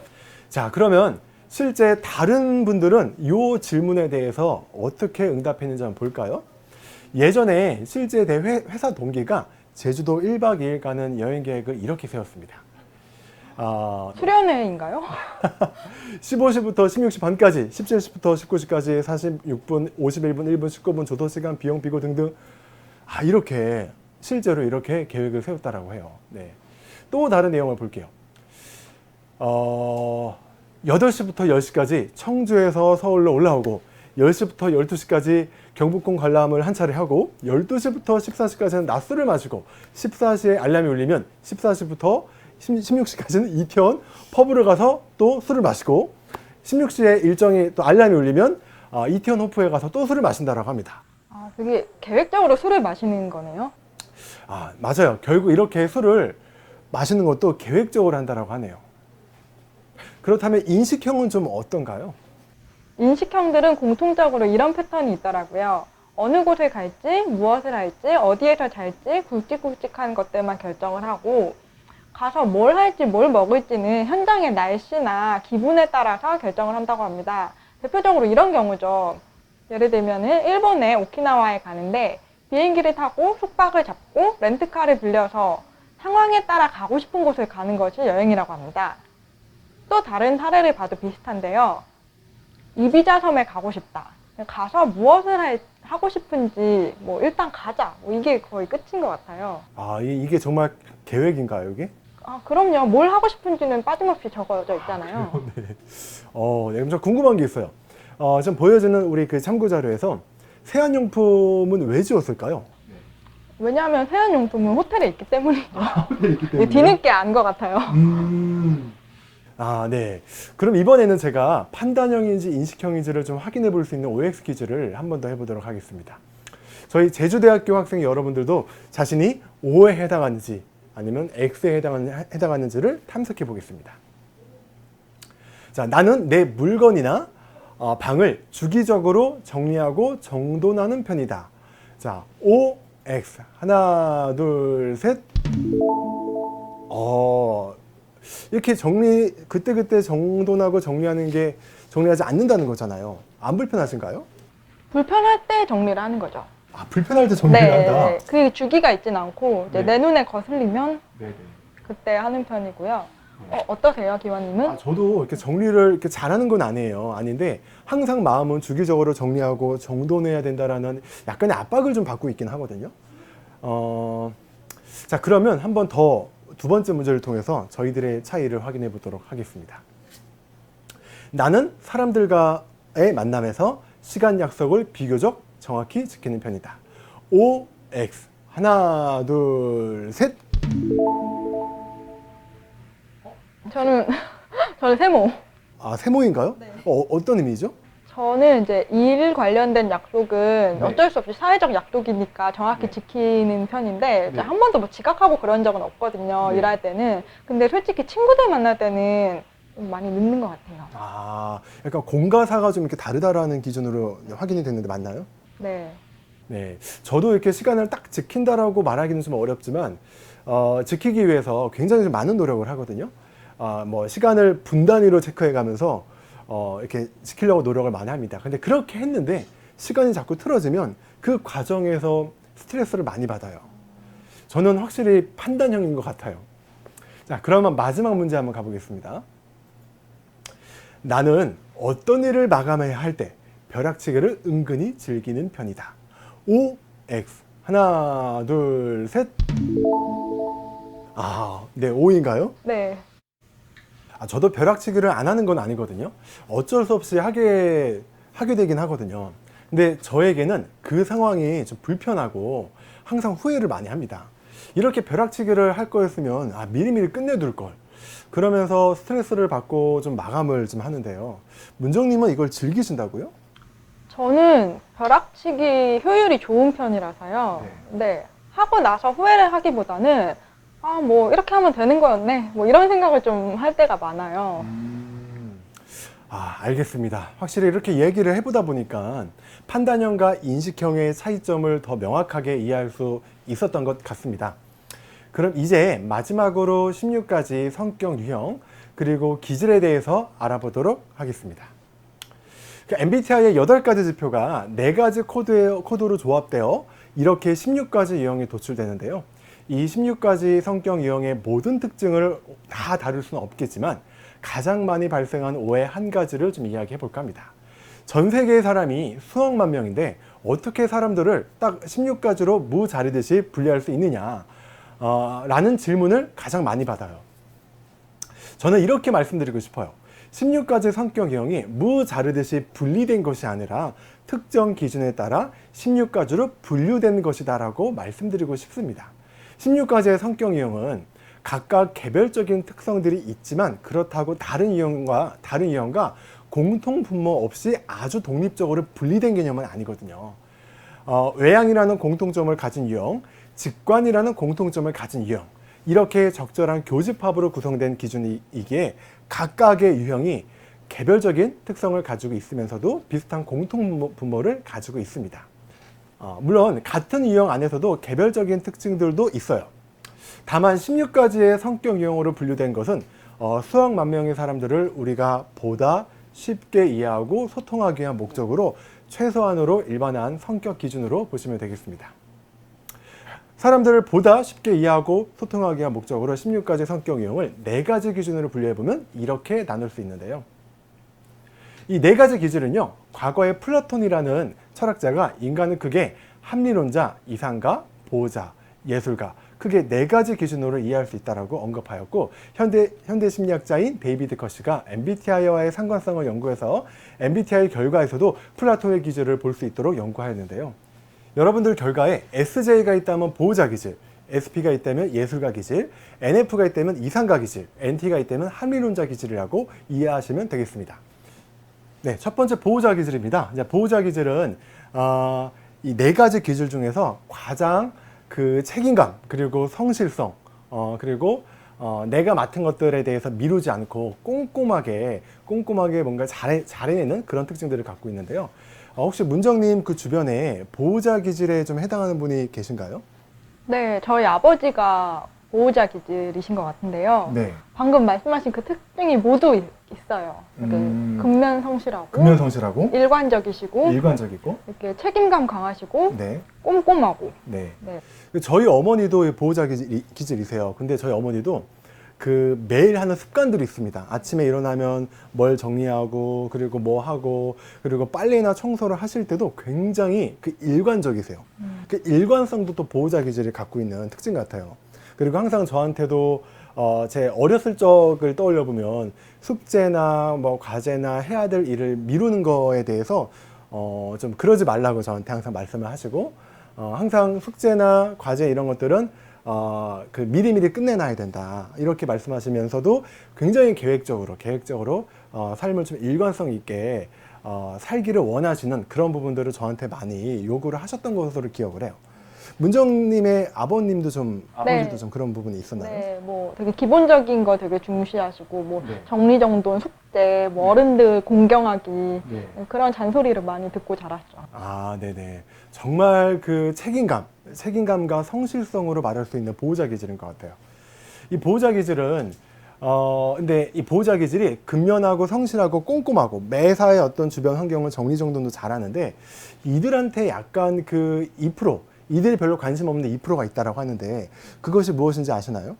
자, 그러면 실제 다른 분들은 이 질문에 대해서 어떻게 응답했는지 한번 볼까요? 예전에 실제 회사 동기가 제주도 1박 2일 가는 여행 계획을 이렇게 세웠습니다. 수련회인가요? 15시부터 16시 반까지, 17시부터 19시까지 46분, 51분, 1분, 19분 조도시간, 비용 비고 등등. 이렇게 실제로 이렇게 계획을 세웠다라고 해요. 네. 또 다른 내용을 볼게요. 8시부터 10시까지 청주에서 서울로 올라오고 10시부터 12시까지 경복궁 관람을 한 차례 하고 12시부터 14시까지는 낮술을 마시고 14시에 알람이 울리면 14시부터 16시까지는 이태원 펍으로 가서 또 술을 마시고 16시에 일정이 또 알람이 울리면 이태원 호프에 가서 또 술을 마신다라고 합니다. 되게 계획적으로 술을 마시는 거네요. 맞아요. 결국 이렇게 술을 마시는 것도 계획적으로 한다라고 하네요. 그렇다면 인식형은 좀 어떤가요? 인식형들은 공통적으로 이런 패턴이 있더라고요. 어느 곳에 갈지, 무엇을 할지, 어디에서 잘지 굵직굵직한 것들만 결정을 하고 가서 뭘 할지, 뭘 먹을지는 현장의 날씨나 기분에 따라서 결정을 한다고 합니다. 대표적으로 이런 경우죠. 예를 들면은 일본의 오키나와에 가는데 비행기를 타고 숙박을 잡고 렌트카를 빌려서 상황에 따라 가고 싶은 곳을 가는 것이 여행이라고 합니다. 또 다른 사례를 봐도 비슷한데요. 이비자 섬에 가고 싶다. 가서 무엇을 하고 싶은지 일단 가자. 이게 거의 끝인 것 같아요. 이게 정말 계획인가요, 이게? 그럼요. 뭘 하고 싶은지는 빠짐없이 적어져 있잖아요. 네. 네, 좀 궁금한 게 있어요. 지금 보여주는 우리 그 참고 자료에서 세안용품은 왜 지웠을까요? 왜냐하면 세안용품은 호텔에 있기 때문이죠. 호텔에 있기 때문에. 뒤늦게 안 것 같아요. 네. 그럼 이번에는 제가 판단형인지 인식형인지를 좀 확인해 볼 수 있는 OX 퀴즈를 한 번 더 해보도록 하겠습니다. 저희 제주대학교 학생 여러분들도 자신이 O에 해당하는지 아니면 X에 해당하는지를 탐색해 보겠습니다. 자, 나는 내 물건이나 방을 주기적으로 정리하고 정돈하는 편이다. 자, OX. 하나, 둘, 셋. 이렇게 그때그때 정돈하고 정리하지 않는다는 거잖아요. 안 불편하신가요? 불편할 때 정리를 하는 거죠. 불편할 때 정리를 한다? 그 주기가 있진 않고 이제 네. 내 눈에 거슬리면 네네. 그때 하는 편이고요. 어떠세요, 기관님은? 저도 이렇게 정리를 이렇게 잘하는 건 아닌데 항상 마음은 주기적으로 정리하고 정돈해야 된다라는 약간의 압박을 좀 받고 있긴 하거든요. 자, 그러면 한 번 더 두 번째 문제를 통해서 저희들의 차이를 확인해 보도록 하겠습니다. 나는 사람들과의 만남에서 시간 약속을 비교적 정확히 지키는 편이다. OX. 하나, 둘, 셋. 저는 세모. 세모인가요? 네. 어떤 의미죠? 저는 이제 일 관련된 약속은 네. 어쩔 수 없이 사회적 약속이니까 정확히 네. 지키는 편인데 네. 한 번도 지각하고 그런 적은 없거든요. 네. 일할 때는. 근데 솔직히 친구들 만날 때는 좀 많이 늦는 것 같아요. 약간 공과사가 좀 이렇게 다르다라는 기준으로 확인이 됐는데 맞나요? 네. 네. 저도 이렇게 시간을 딱 지킨다라고 말하기는 좀 어렵지만, 지키기 위해서 굉장히 좀 많은 노력을 하거든요. 시간을 분 단위로 체크해 가면서, 이렇게 지키려고 노력을 많이 합니다. 근데 그렇게 했는데, 시간이 자꾸 틀어지면 그 과정에서 스트레스를 많이 받아요. 저는 확실히 판단형인 것 같아요. 자, 그러면 마지막 문제 한번 가보겠습니다. 나는 어떤 일을 마감해야 할 때 벼락치기를 은근히 즐기는 편이다. OX. 하나, 둘, 셋. 네, O인가요? 네. 저도 벼락치기를 안 하는 건 아니거든요. 어쩔 수 없이 하게 되긴 하거든요. 근데 저에게는 그 상황이 좀 불편하고 항상 후회를 많이 합니다. 이렇게 벼락치기를 할 거였으면 미리미리 끝내둘 걸. 그러면서 스트레스를 받고 좀 마감을 좀 하는데요. 문정님은 이걸 즐기신다고요? 저는 벼락치기 효율이 좋은 편이라서요. 네. 하고 나서 후회를 하기보다는 이렇게 하면 되는 거였네. 이런 생각을 좀 할 때가 많아요. 알겠습니다. 확실히 이렇게 얘기를 해보다 보니까 판단형과 인식형의 차이점을 더 명확하게 이해할 수 있었던 것 같습니다. 그럼 이제 마지막으로 16가지 성격 유형, 그리고 기질에 대해서 알아보도록 하겠습니다. MBTI의 8가지 지표가 4가지 코드로 조합되어 이렇게 16가지 유형이 도출되는데요. 이 16가지 성격 유형의 모든 특징을 다 다룰 수는 없겠지만 가장 많이 발생하는 오해 한 가지를 좀 이야기해 볼까 합니다. 전 세계의 사람이 수억만 명인데 어떻게 사람들을 딱 16가지로 무 자르듯이 분리할 수 있느냐 라는 질문을 가장 많이 받아요. 저는 이렇게 말씀드리고 싶어요. 16가지 성격 유형이 무 자르듯이 분리된 것이 아니라 특정 기준에 따라 16가지로 분류된 것이다 라고 말씀드리고 싶습니다. 16가지의 성격 유형은 각각 개별적인 특성들이 있지만 그렇다고 다른 유형과 공통 분모 없이 아주 독립적으로 분리된 개념은 아니거든요. 외향이라는 공통점을 가진 유형, 직관이라는 공통점을 가진 유형, 이렇게 적절한 교집합으로 구성된 기준이기에 각각의 유형이 개별적인 특성을 가지고 있으면서도 비슷한 공통 분모를 가지고 있습니다. 물론 같은 유형 안에서도 개별적인 특징들도 있어요. 다만 16가지의 성격 유형으로 분류된 것은 수억만 명의 사람들을 우리가 보다 쉽게 이해하고 소통하기 위한 목적으로 최소한으로 일반화한 성격 기준으로 보시면 되겠습니다. 사람들을 보다 쉽게 이해하고 소통하기 위한 목적으로 16가지 성격 유형을 4가지 기준으로 분류해보면 이렇게 나눌 수 있는데요. 이 4가지 기준은요, 과거에 플라톤이라는 철학자가 인간은 크게 합리론자, 이상가, 보호자, 예술가, 크게 4가지 기준으로 이해할 수 있다고 언급하였고, 현대 심리학자인 데이비드 커시가 MBTI와의 상관성을 연구해서 MBTI 결과에서도 플라톤의 기준을 볼 수 있도록 연구하였는데요. 여러분들 결과에 SJ가 있다면 보호자 기질, SP가 있다면 예술가 기질, NF가 있다면 이상가 기질, NT가 있다면 합리론자 기질이라고 이해하시면 되겠습니다. 네, 첫 번째 보호자 기질입니다. 보호자 기질은 이 4가지 기질 중에서 가장 그 책임감, 그리고 성실성, 그리고 내가 맡은 것들에 대해서 미루지 않고 꼼꼼하게 뭔가 잘해내는 그런 특징들을 갖고 있는데요. 혹시 문정님 그 주변에 보호자 기질에 좀 해당하는 분이 계신가요? 네, 저희 아버지가 보호자 기질이신 것 같은데요. 네. 방금 말씀하신 그 특징이 모두 있어요. 이렇게 근면성실하고, 일관적이시고, 일관적이고, 이렇게 책임감 강하시고, 네. 꼼꼼하고. 네. 네. 저희 어머니도 보호자 기질이세요. 근데 저희 어머니도 그 매일 하는 습관들이 있습니다. 아침에 일어나면 뭘 정리하고, 그리고 뭐 하고, 그리고 빨래나 청소를 하실 때도 굉장히 그 일관적이세요. 그 일관성도 또 보호자 기질이 갖고 있는 특징 같아요. 그리고 항상 저한테도 제 어렸을 적을 떠올려 보면 숙제나 뭐 과제나 해야 될 일을 미루는 거에 대해서 좀 그러지 말라고 저한테 항상 말씀을 하시고, 항상 숙제나 과제 이런 것들은 그 미리미리 끝내놔야 된다, 이렇게 말씀하시면서도 굉장히 계획적으로 삶을 좀 일관성 있게 살기를 원하시는 그런 부분들을 저한테 많이 요구를 하셨던 것으로 기억을 해요. 문정님의 아버님도 아버지도 네. 좀 그런 부분이 있었나요? 네, 뭐 되게 기본적인 거 되게 중시하시고, 뭐 네. 정리정돈, 숙제, 뭐 어른들 공경하기, 네. 그런 잔소리를 많이 듣고 자랐죠. 아, 네네. 정말 그 책임감과 성실성으로 말할 수 있는 보호자 기질인 것 같아요. 이 보호자 기질은 근데 이 보호자 기질이 근면하고 성실하고 꼼꼼하고 매사의 어떤 주변 환경을 정리정돈도 잘하는데, 이들한테 약간 그 2%, 이들이 별로 관심 없는 2%가 있다라고 하는데, 그것이 무엇인지 아시나요?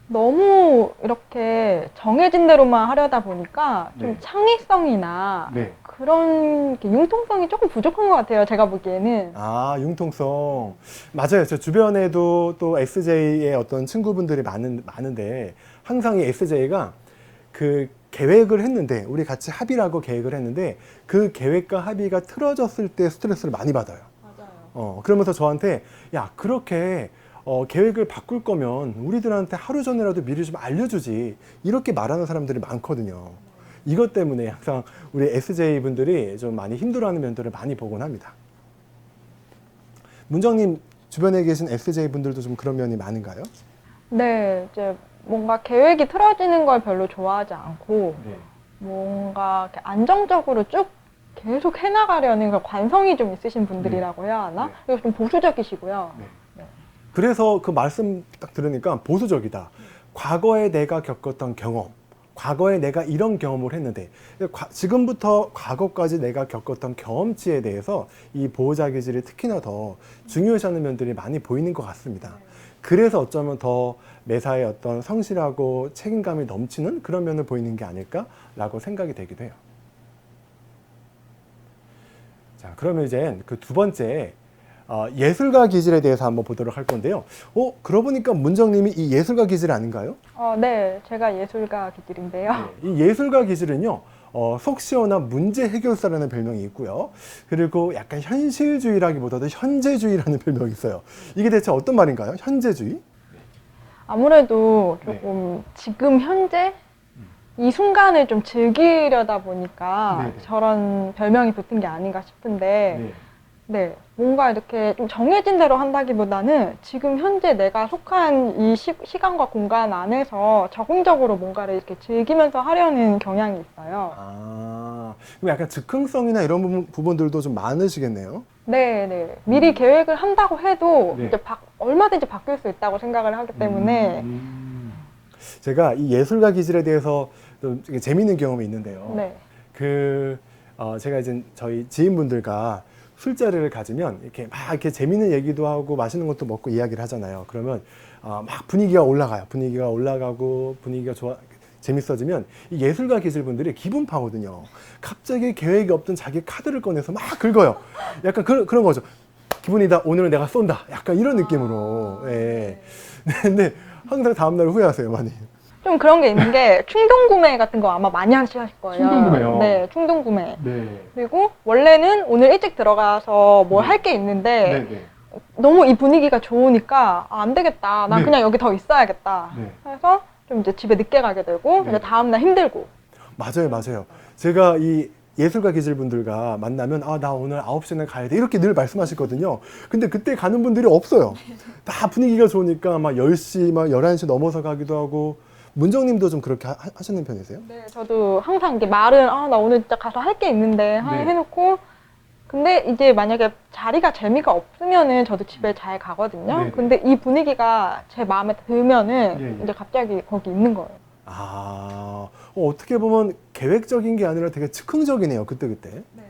너무 이렇게 정해진 대로만 하려다 보니까 좀 네. 창의성이나 네. 그런 이렇게 융통성이 조금 부족한 것 같아요. 제가 보기에는. 아, 융통성. 맞아요. 저 주변에도 또 SJ의 어떤 친구분들이 많은데, 항상 이 SJ가 그 계획을 했는데, 우리 같이 합의를 하고 계획을 했는데, 그 계획과 합의가 틀어졌을 때 스트레스를 많이 받아요. 맞아요. 그러면서 저한테, 야, 그렇게 계획을 바꿀 거면 우리들한테 하루 전이라도 미리 좀 알려주지, 이렇게 말하는 사람들이 많거든요. 이것 때문에 항상 우리 SJ분들이 좀 많이 힘들어하는 면들을 많이 보곤 합니다. 문정님 주변에 계신 SJ분들도 좀 그런 면이 많은가요? 네, 이제 뭔가 계획이 틀어지는 걸 별로 좋아하지 않고, 네. 뭔가 이렇게 안정적으로 쭉 계속 해나가려는 그 관성이 좀 있으신 분들이라고 해야 하나? 네. 그리고 좀 보수적이시고요. 그래서 그 말씀 딱 들으니까 보수적이다. 과거에 내가 겪었던 경험, 과거에 내가 이런 경험을 했는데 지금부터 과거까지 내가 겪었던 경험치에 대해서 이 보호자 기질이 특히나 더 중요시하는 면들이 많이 보이는 것 같습니다. 그래서 어쩌면 더 매사에 어떤 성실하고 책임감이 넘치는 그런 면을 보이는 게 아닐까라고 생각이 되기도 해요. 자, 그러면 이제 그 두 번째 예술가 기질에 대해서 한번 보도록 할 건데요. 그러고 보니까 문정님이 이 예술가 기질 아닌가요? 네, 제가 예술가 기질인데요. 네, 이 예술가 기질은요, 속 시원한 문제 해결사라는 별명이 있고요. 그리고 약간 현실주의라기보다도 현재주의라는 별명이 있어요. 이게 대체 어떤 말인가요? 현재주의? 아무래도 조금 지금 현재 이 순간을 좀 즐기려다 보니까 네네. 저런 별명이 붙은 게 아닌가 싶은데, 네, 뭔가 이렇게 좀 정해진 대로 한다기보다는 지금 현재 내가 속한 이 시간과 공간 안에서 적응적으로 뭔가를 이렇게 즐기면서 하려는 경향이 있어요. 그럼 약간 즉흥성이나 이런 부분들도 좀 많으시겠네요. 네. 미리 계획을 한다고 해도 네. 이제 얼마든지 바뀔 수 있다고 생각을 하기 때문에, 제가 이 예술가 기질에 대해서 좀 재미있는 경험이 있는데요. 네. 제가 이제 저희 지인분들과 술자리를 가지면 이렇게 막 이렇게 재밌는 얘기도 하고 맛있는 것도 먹고 이야기를 하잖아요. 그러면 막 분위기가 올라가요. 분위기가 올라가고 분위기가 재밌어지면 이 예술가 기질 분들이 기분 파거든요. 갑자기 계획이 없던 자기 카드를 꺼내서 막 긁어요. 약간 그런 거죠. 기분이다. 오늘은 내가 쏜다. 약간 이런 느낌으로. 예. 근데 항상 다음날 후회하세요, 많이. 좀 그런 게 있는 게 충동 구매 같은 거 아마 많이 하실 거예요. 충동 구매요? 네, 충동 구매. 네. 그리고 원래는 오늘 일찍 들어가서 뭘 할 게 있는데 너무 이 분위기가 좋으니까 안 되겠다. 난 네. 그냥 여기 더 있어야겠다. 네. 그래서 좀 이제 집에 늦게 가게 되고 네. 이제 다음날 힘들고. 맞아요. 제가 이 예술가 기질 분들과 만나면 나 오늘 9시에 가야 돼 이렇게 늘 말씀하시거든요. 근데 그때 가는 분들이 없어요. 다 분위기가 좋으니까 막 10시, 막 11시 넘어서 가기도 하고. 문정님도 좀 그렇게 하시는 편이세요? 네, 저도 항상 이게 말은 나 오늘 진짜 가서 할 게 있는데 해놓고 근데 이제 만약에 자리가 재미가 없으면은 저도 집에 잘 가거든요. 네네. 근데 이 분위기가 제 마음에 들면은 예. 이제 갑자기 거기 있는 거예요. 어떻게 보면 계획적인 게 아니라 되게 즉흥적이네요. 그때. 네.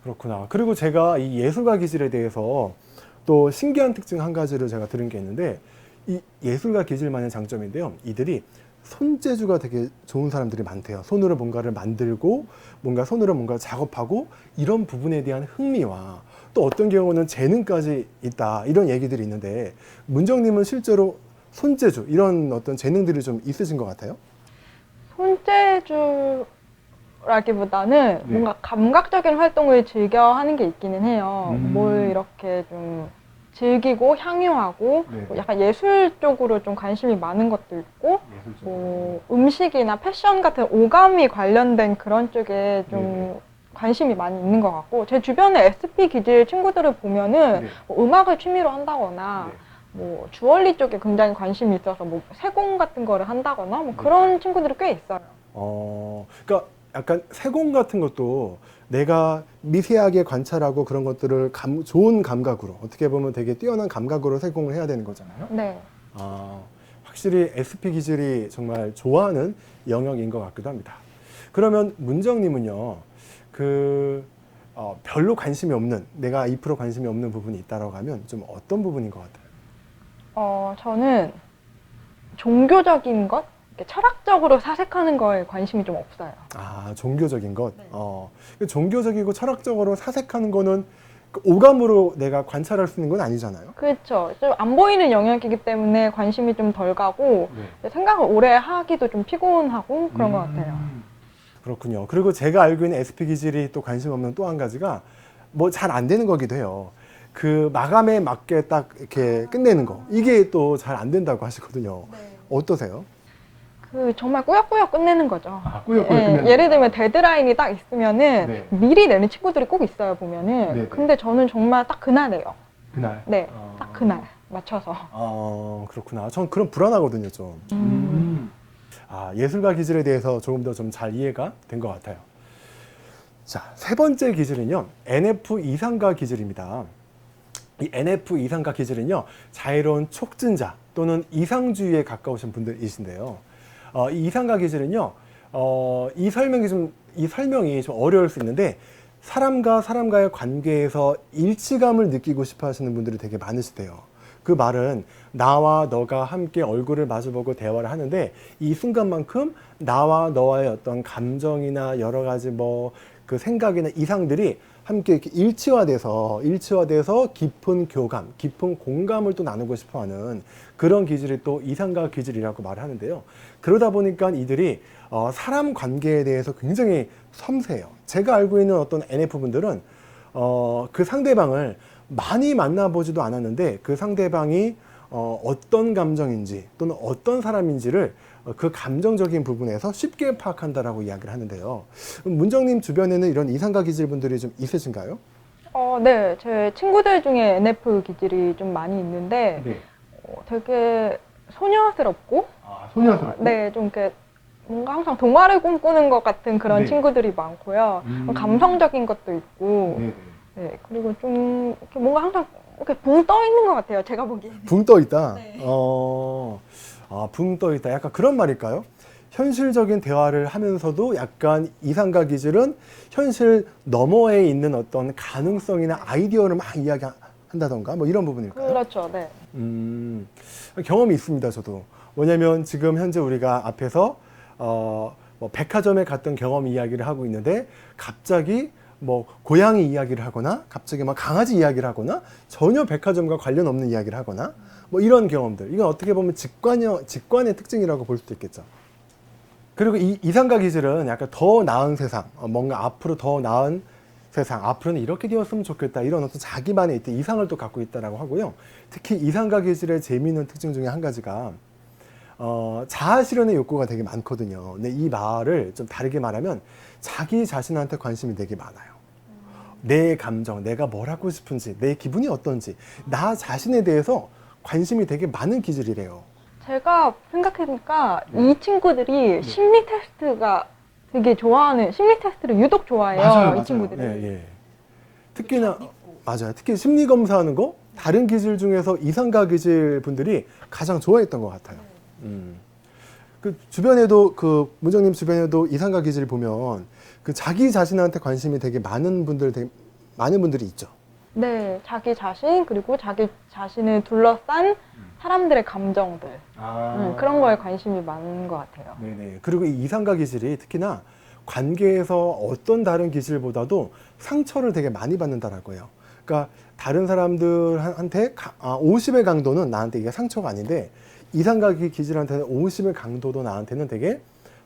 그렇구나. 그리고 제가 이 예술가 기질에 대해서 또 신기한 특징 한 가지를 제가 들은 게 있는데 이 예술가 기질만의 장점인데요. 이들이 손재주가 되게 좋은 사람들이 많대요. 손으로 뭔가를 만들고 손으로 뭔가 작업하고 이런 부분에 대한 흥미와 또 어떤 경우는 재능까지 있다 이런 얘기들이 있는데 문정님은 실제로 손재주 이런 어떤 재능들이 좀 있으신 것 같아요? 손재주라기보다는 뭔가 감각적인 활동을 즐겨 하는 게 있기는 해요. 뭘 이렇게 좀 즐기고 향유하고 약간 예술 쪽으로 좀 관심이 많은 것도 있고 뭐 음식이나 패션 같은 오감이 관련된 그런 쪽에 좀 관심이 많이 있는 것 같고 제 주변에 SP 기질 친구들을 보면은 뭐 음악을 취미로 한다거나 뭐 주얼리 쪽에 굉장히 관심이 있어서 뭐 세공 같은 거를 한다거나 뭐 그런 친구들이 꽤 있어요. 그러니까 약간 세공 같은 것도 내가 미세하게 관찰하고 그런 것들을 좋은 감각으로 어떻게 보면 되게 뛰어난 감각으로 세공을 해야 되는 거잖아요. 네. 확실히 SP 기질이 정말 좋아하는 영역인 것 같기도 합니다. 그러면 문정님은요, 별로 관심이 없는, 내가 2% 관심이 없는 부분이 있다라고 하면 좀 어떤 부분인 것 같아요? 저는 종교적인 것? 철학적으로 사색하는 거에 관심이 좀 없어요. 종교적인 것. 네. 종교적이고 철학적으로 사색하는 거는 오감으로 내가 관찰할 수 있는 건 아니잖아요. 그렇죠. 좀 안 보이는 영역이기 때문에 관심이 좀 덜 가고 생각을 오래 하기도 좀 피곤하고 그런 것 같아요. 그렇군요. 그리고 제가 알고 있는 SP 기질이 또 관심 없는 또 한 가지가 뭐 잘 안 되는 거기도 해요. 그 마감에 맞게 딱 이렇게 끝내는 거. 이게 또 잘 안 된다고 하시거든요. 네. 어떠세요? 정말 꾸역꾸역 끝내는 거죠. 꾸역꾸역 끝내는 예를 들면 데드라인이 딱 있으면은 네. 미리 내는 친구들이 꼭 있어요, 보면은. 네네. 근데 저는 정말 딱 그날 내요. 그날? 네, 딱 그날 맞춰서. 그렇구나. 전 그런 불안하거든요, 좀. 예술가 기질에 대해서 조금 더 좀 잘 이해가 된 것 같아요. 자, 세 번째 기질은요, NF 이상가 기질입니다. 이 NF 이상가 기질은요, 자유로운 촉진자 또는 이상주의에 가까우신 분들이신데요. 이 이상과 기질은요, 이 설명이 좀 어려울 수 있는데, 사람과 사람과의 관계에서 일치감을 느끼고 싶어 하시는 분들이 되게 많으시대요. 그 말은 나와 너가 함께 얼굴을 마주보고 대화를 하는데 이 순간만큼 나와 너와의 어떤 감정이나 여러 가지 뭐 그 생각이나 이상들이 함께 이렇게 일치화돼서 깊은 교감, 깊은 공감을 또 나누고 싶어 하는 그런 기질이 또 이상과 기질이라고 말을 하는데요. 그러다 보니까 이들이 사람 관계에 대해서 굉장히 섬세해요. 제가 알고 있는 어떤 NF분들은 그 상대방을 많이 만나보지도 않았는데 그 상대방이 어떤 감정인지 또는 어떤 사람인지를 그 감정적인 부분에서 쉽게 파악한다라고 이야기를 하는데요. 문정님 주변에는 이런 이상과 기질 분들이 좀 있으신가요? 네. 제 친구들 중에 NF 기질이 좀 많이 있는데 네. 되게 소녀스럽고 소녀스럽고? 네, 좀 이렇게 뭔가 항상 동화를 꿈꾸는 것 같은 그런 네. 친구들이 많고요. 감성적인 것도 있고 네. 네, 그리고 좀 이렇게 뭔가 항상 이렇게 붕 떠 있는 것 같아요. 제가 보기에는. 붕 떠 있다. 네. 붕 떠 있다. 약간 그런 말일까요? 현실적인 대화를 하면서도 약간 이상과 기질은 현실 너머에 있는 어떤 가능성이나 아이디어를 막 이야기한다던가 뭐 이런 부분일까요? 그렇죠. 네. 경험이 있습니다. 저도. 뭐냐면 지금 현재 우리가 앞에서 뭐 백화점에 갔던 경험 이야기를 하고 있는데 갑자기 뭐 고양이 이야기를 하거나 갑자기 막 강아지 이야기를 하거나 전혀 백화점과 관련 없는 이야기를 하거나 뭐 이런 경험들, 이건 어떻게 보면 직관의 특징이라고 볼 수도 있겠죠. 그리고 이 이상과 기질은 약간 더 나은 세상, 뭔가 앞으로 더 나은 세상, 앞으로는 이렇게 되었으면 좋겠다, 이런 어떤 자기만의 있던 이상을 또 갖고 있다라고 하고요. 특히 이상과 기질의 재미있는 특징 중에 한 가지가 자아 실현의 욕구가 되게 많거든요. 근데 이 말을 좀 다르게 말하면 자기 자신한테 관심이 되게 많아요. 내 감정, 내가 뭘 하고 싶은지, 내 기분이 어떤지, 나 자신에 대해서 관심이 되게 많은 기질이래요. 제가 생각해보니까 이 친구들이 심리 테스트가 되게 좋아하는, 심리 테스트를 유독 좋아해요. 이 친구들이. 예, 예. 특히나 맞아요. 특히 심리 검사하는 거 다른 기질 중에서 이상과 기질 분들이 가장 좋아했던 것 같아요. 그 주변에도 그 문정님 주변에도 이상과 기질 보면 그 자기 자신한테 관심이 되게 많은 분들이 있죠. 네, 자기 자신, 그리고 자기 자신을 둘러싼 사람들의 감정들. 그런 거에 관심이 많은 것 같아요. 네네. 그리고 이 이상과 기질이 특히나 관계에서 어떤 다른 기질보다도 상처를 되게 많이 받는다라고 해요. 그러니까 다른 사람들한테 50의 강도는 나한테 이게 상처가 아닌데 이상과 기질한테는 50의 강도도 나한테는 되게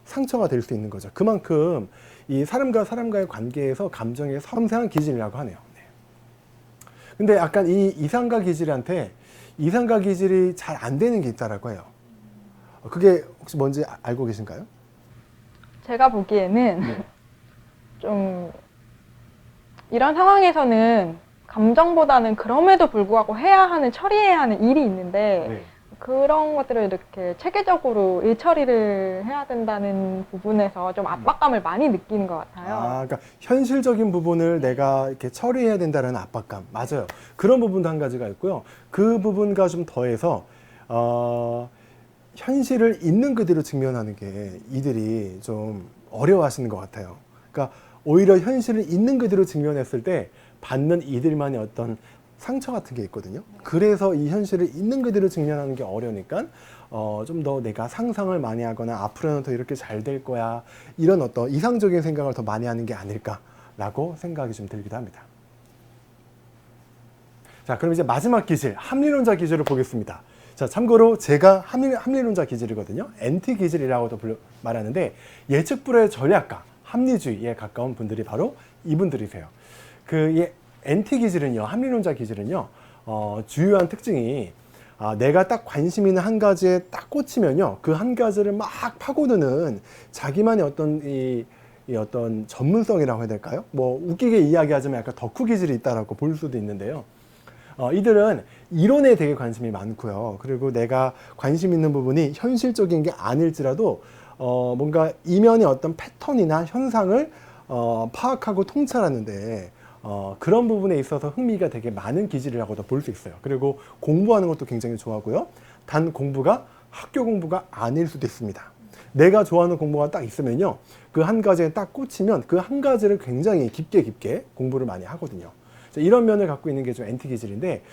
상처가 될 수 있는 거죠. 그만큼 이 사람과 사람과의 관계에서 감정이 섬세한 기질이라고 하네요. 네. 근데 약간 이 이상과 기질한테 이상과 기질이 잘 안 되는 게 있다라고 해요. 그게 혹시 뭔지 알고 계신가요? 제가 보기에는 좀 이런 상황에서는 감정보다는 그럼에도 불구하고 처리해야 하는 일이 있는데 그런 것들을 이렇게 체계적으로 일 처리를 해야 된다는 부분에서 좀 압박감을 많이 느끼는 것 같아요. 그러니까 현실적인 부분을 내가 이렇게 처리해야 된다는 압박감. 맞아요. 그런 부분도 한 가지가 있고요. 그 부분과 좀 더해서, 현실을 있는 그대로 직면하는 게 이들이 좀 어려워하시는 것 같아요. 그러니까 오히려 현실을 있는 그대로 직면했을 때 받는 이들만의 어떤 상처 같은 게 있거든요. 그래서 이 현실을 있는 그대로 직면하는 게 어려우니까 좀 더 내가 상상을 많이 하거나 앞으로는 더 이렇게 잘 될 거야, 이런 어떤 이상적인 생각을 더 많이 하는 게 아닐까라고 생각이 좀 들기도 합니다. 자, 그럼 이제 마지막 기질, 합리론자 기질을 보겠습니다. 자, 참고로 제가 합리론자 기질이거든요. NT 기질이라고도 말하는데 예측불허의 전략가, 합리주의에 가까운 분들이 바로 이분들이세요. NT 기질은요, 합리론자 기질은요, 주요한 특징이 내가 딱 관심 있는 한 가지에 딱 꽂히면요, 그 한 가지를 막 파고드는 자기만의 어떤 전문성이라고 해야 될까요? 뭐 웃기게 이야기하자면 약간 덕후 기질이 있다라고 볼 수도 있는데요. 이들은 이론에 되게 관심이 많고요. 그리고 내가 관심 있는 부분이 현실적인 게 아닐지라도 뭔가 이면의 어떤 패턴이나 현상을 파악하고 통찰하는데 그런 부분에 있어서 흥미가 되게 많은 기질이라고도 볼 수 있어요. 그리고 공부하는 것도 굉장히 좋아하고요. 단 공부가 학교 공부가 아닐 수도 있습니다. 내가 좋아하는 공부가 딱 있으면요. 그 한 가지에 딱 꽂히면 그 한 가지를 굉장히 깊게 공부를 많이 하거든요. 자, 이런 면을 갖고 있는 게 좀 NT 기질인데,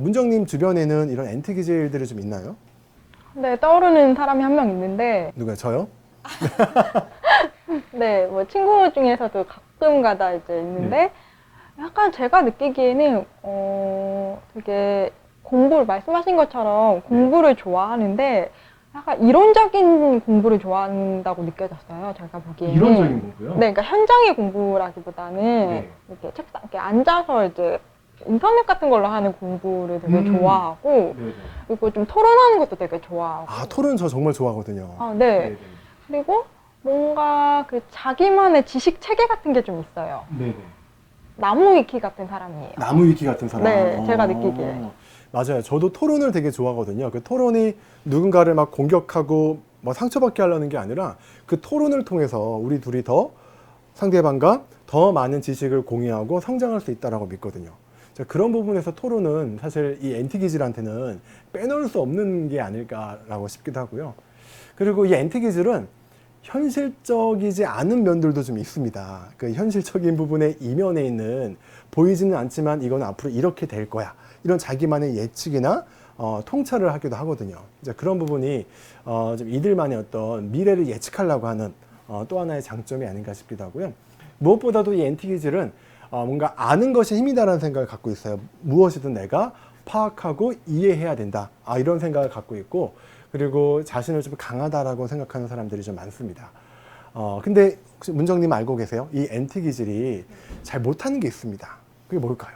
문정님 주변에는 이런 NT 기질들이 좀 있나요? 네, 떠오르는 사람이 한 명 있는데, 누가요? 저요? 네, 뭐 친구 중에서도 가끔 가다 이제 있는데, 약간 제가 느끼기에는, 되게 공부를, 말씀하신 것처럼 공부를 좋아하는데, 약간 이론적인 공부를 좋아한다고 느껴졌어요, 제가 보기에는. 공부요? 네, 그러니까 현장의 공부라기보다는 네. 이렇게 책상, 이렇게 앉아서 이제 인터넷 같은 걸로 하는 공부를 되게 좋아하고, 네네. 그리고 좀 토론하는 것도 되게 좋아하고. 아, 토론 저 정말 좋아하거든요. 아, 네. 그리고 뭔가 그 자기만의 지식 체계 같은 게 좀 있어요. 네네. 나무 위키 같은 사람이에요. 나무 위키 같은 사람. 네, 제가 느끼기에. 맞아요. 저도 토론을 되게 좋아하거든요. 그 토론이 누군가를 막 공격하고 뭐 상처받게 하려는 게 아니라 그 토론을 통해서 우리 둘이 더 상대방과 더 많은 지식을 공유하고 성장할 수 있다라고 믿거든요. 자, 그런 부분에서 토론은 사실 이 NT 기질한테는 빼놓을 수 없는 게 아닐까라고 싶기도 하고요. 그리고 이 NT 기질은 현실적이지 않은 면들도 좀 있습니다. 그 현실적인 부분의 이면에 있는 보이지는 않지만 이건 앞으로 이렇게 될 거야. 이런 자기만의 예측이나 통찰을 하기도 하거든요. 이제 그런 부분이 좀 이들만의 어떤 미래를 예측하려고 하는 또 하나의 장점이 아닌가 싶기도 하고요. 무엇보다도 이 NT 기질은 뭔가 아는 것이 힘이다라는 생각을 갖고 있어요. 무엇이든 내가 파악하고 이해해야 된다. 이런 생각을 갖고 있고, 그리고 자신을 좀 강하다라고 생각하는 사람들이 좀 많습니다. 근데 혹시 문정님 알고 계세요? 이 NT 기질이 잘 못하는 게 있습니다. 그게 뭘까요?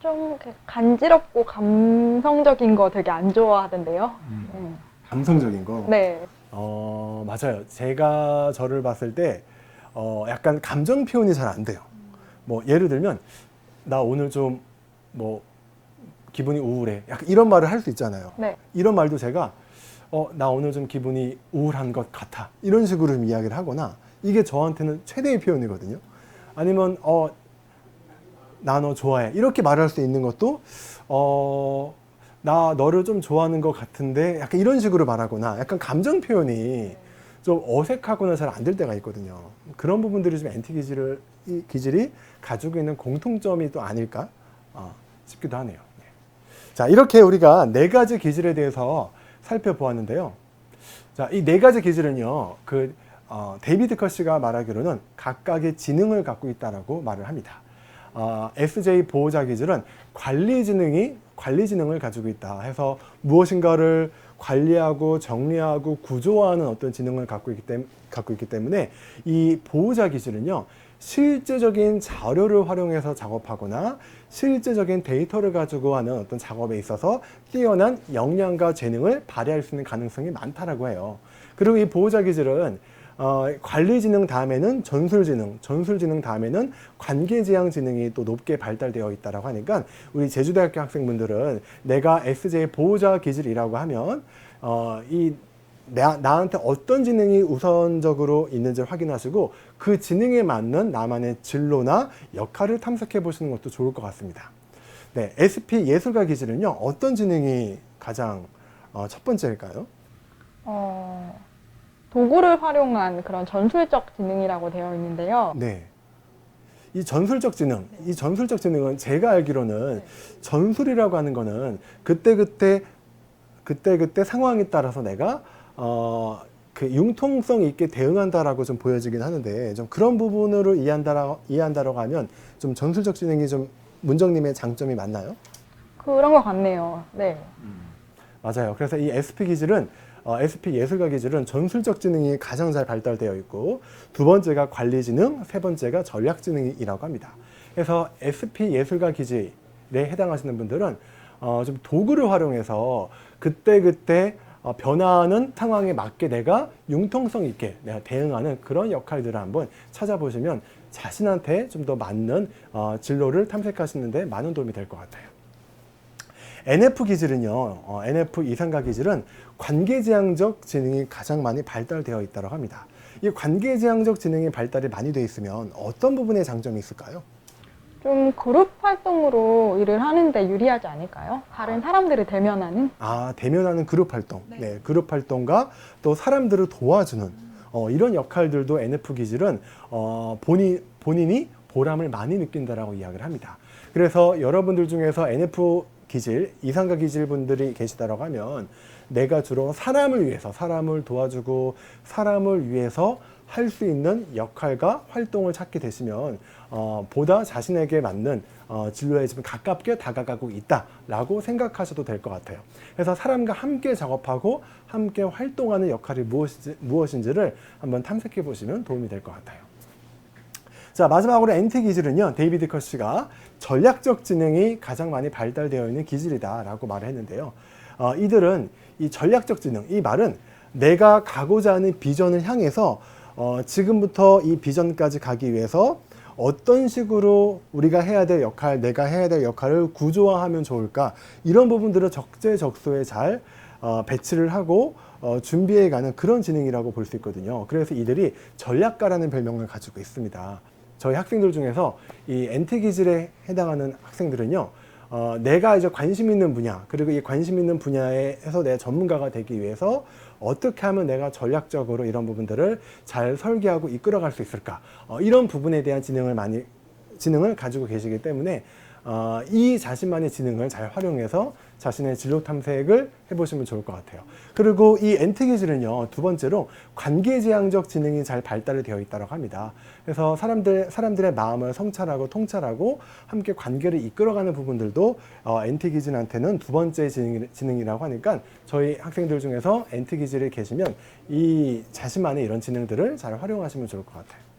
좀 이렇게 간지럽고 감성적인 거 되게 안 좋아하던데요. 감성적인 거? 네. 맞아요. 제가 저를 봤을 때 약간 감정 표현이 잘 안 돼요. 뭐 예를 들면 나 오늘 좀 뭐 기분이 우울해. 약간 이런 말을 할 수 있잖아요. 네. 이런 말도 제가 나 오늘 좀 기분이 우울한 것 같아. 이런 식으로 좀 이야기를 하거나, 이게 저한테는 최대의 표현이거든요. 아니면 나 너 좋아해. 이렇게 말할 수 있는 것도 나 너를 좀 좋아하는 것 같은데, 약간 이런 식으로 말하거나, 약간 감정 표현이 좀 어색하거나 잘 안 될 때가 있거든요. 그런 부분들이 좀 NT 기질이 가지고 있는 공통점이 또 아닐까 싶기도 하네요. 네. 자, 이렇게 우리가 4가지 기질에 대해서 살펴보았는데요. 자, 이 4가지 기질은요, 데이비드 커시가 말하기로는 각각의 지능을 갖고 있다라고 말을 합니다. SJ 보호자 기질은 관리 지능을 가지고 있다 해서 무엇인가를 관리하고 정리하고 구조화하는 어떤 지능을 갖고 있기 때문에, 이 보호자 기질은요, 실제적인 자료를 활용해서 작업하거나 실제적인 데이터를 가지고 하는 어떤 작업에 있어서 뛰어난 역량과 재능을 발휘할 수 있는 가능성이 많다라고 해요. 그리고 이 보호자 기질은 관리지능 다음에는 전술지능 다음에는 관계지향지능이 또 높게 발달되어 있다라고 하니까, 우리 제주대학교 학생분들은 내가 SJ 보호자 기질이라고 하면 나한테 어떤 지능이 우선적으로 있는지 확인하시고 그 지능에 맞는 나만의 진로나 역할을 탐색해 보시는 것도 좋을 것 같습니다. 네, SP 예술가 기질은요, 어떤 지능이 가장 첫 번째일까요? 도구를 활용한 그런 전술적 지능이라고 되어 있는데요. 네. 이 전술적 지능은 제가 알기로는 전술이라고 하는 거는 그때 상황에 따라서 내가 그 융통성 있게 대응한다라고 좀 보여지긴 하는데, 좀 그런 부분으로 이해한다라고 하면 좀 전술적 지능이 좀 문정님의 장점이 맞나요? 그런 것 같네요. 네. 맞아요. 그래서 이 SP 예술가 기질은 전술적 지능이 가장 잘 발달되어 있고, 두 번째가 관리 지능, 세 번째가 전략 지능이라고 합니다. 그래서 SP 예술가 기질에 해당하시는 분들은 좀 도구를 활용해서 그때 변화하는 상황에 맞게 내가 융통성 있게 내가 대응하는 그런 역할들을 한번 찾아보시면 자신한테 좀 더 맞는 진로를 탐색하시는 데 많은 도움이 될 것 같아요. NF 기질은요, NF 이상가 기질은 관계지향적 지능이 가장 많이 발달되어 있다고 합니다. 이 관계지향적 지능이 발달이 많이 되어 있으면 어떤 부분에 장점이 있을까요? 좀 그룹 활동으로 일을 하는데 유리하지 않을까요? 다른 사람들을 대면하는? 대면하는 그룹 활동. 네, 그룹 활동과 또 사람들을 도와주는 이런 역할들도 NF 기질은 본인이 보람을 많이 느낀다라고 이야기를 합니다. 그래서 여러분들 중에서 NF 기질, 이상가 기질 분들이 계시다라고 하면 내가 주로 사람을 위해서, 사람을 도와주고 사람을 위해서 할 수 있는 역할과 활동을 찾게 되시면 보다 자신에게 맞는 진로에 좀 가깝게 다가가고 있다라고 생각하셔도 될 것 같아요. 그래서 사람과 함께 작업하고 함께 활동하는 역할이 무엇인지를 한번 탐색해 보시면 도움이 될 것 같아요. 자, 마지막으로 NT 기질은요, 데이비드 커시가 전략적 지능이 가장 많이 발달되어 있는 기질이다라고 말을 했는데요. 이들은 이 전략적 지능, 이 말은 내가 가고자 하는 비전을 향해서 지금부터 이 비전까지 가기 위해서 어떤 식으로 우리가 해야 될 역할, 내가 해야 될 역할을 구조화하면 좋을까, 이런 부분들을 적재적소에 잘 배치를 하고 준비해가는 그런 지능이라고 볼 수 있거든요. 그래서 이들이 전략가라는 별명을 가지고 있습니다. 저희 학생들 중에서 이 NT 기질에 해당하는 학생들은요, 내가 이제 관심 있는 분야, 그리고 이 관심 있는 분야에서 내 전문가가 되기 위해서 어떻게 하면 내가 전략적으로 이런 부분들을 잘 설계하고 이끌어갈 수 있을까, 이런 부분에 대한 지능을 가지고 계시기 때문에 이 자신만의 지능을 잘 활용해서 자신의 진로 탐색을 해보시면 좋을 것 같아요. 그리고 이 NT 기질은요, 두 번째로 관계지향적 지능이 잘 발달이 되어 있다고 합니다. 그래서 사람들의 마음을 성찰하고 통찰하고 함께 관계를 이끌어가는 부분들도 NT 기질한테는 두 번째 지능이라고 하니까 저희 학생들 중에서 NT 기질에 계시면 이 자신만의 이런 지능들을 잘 활용하시면 좋을 것 같아요.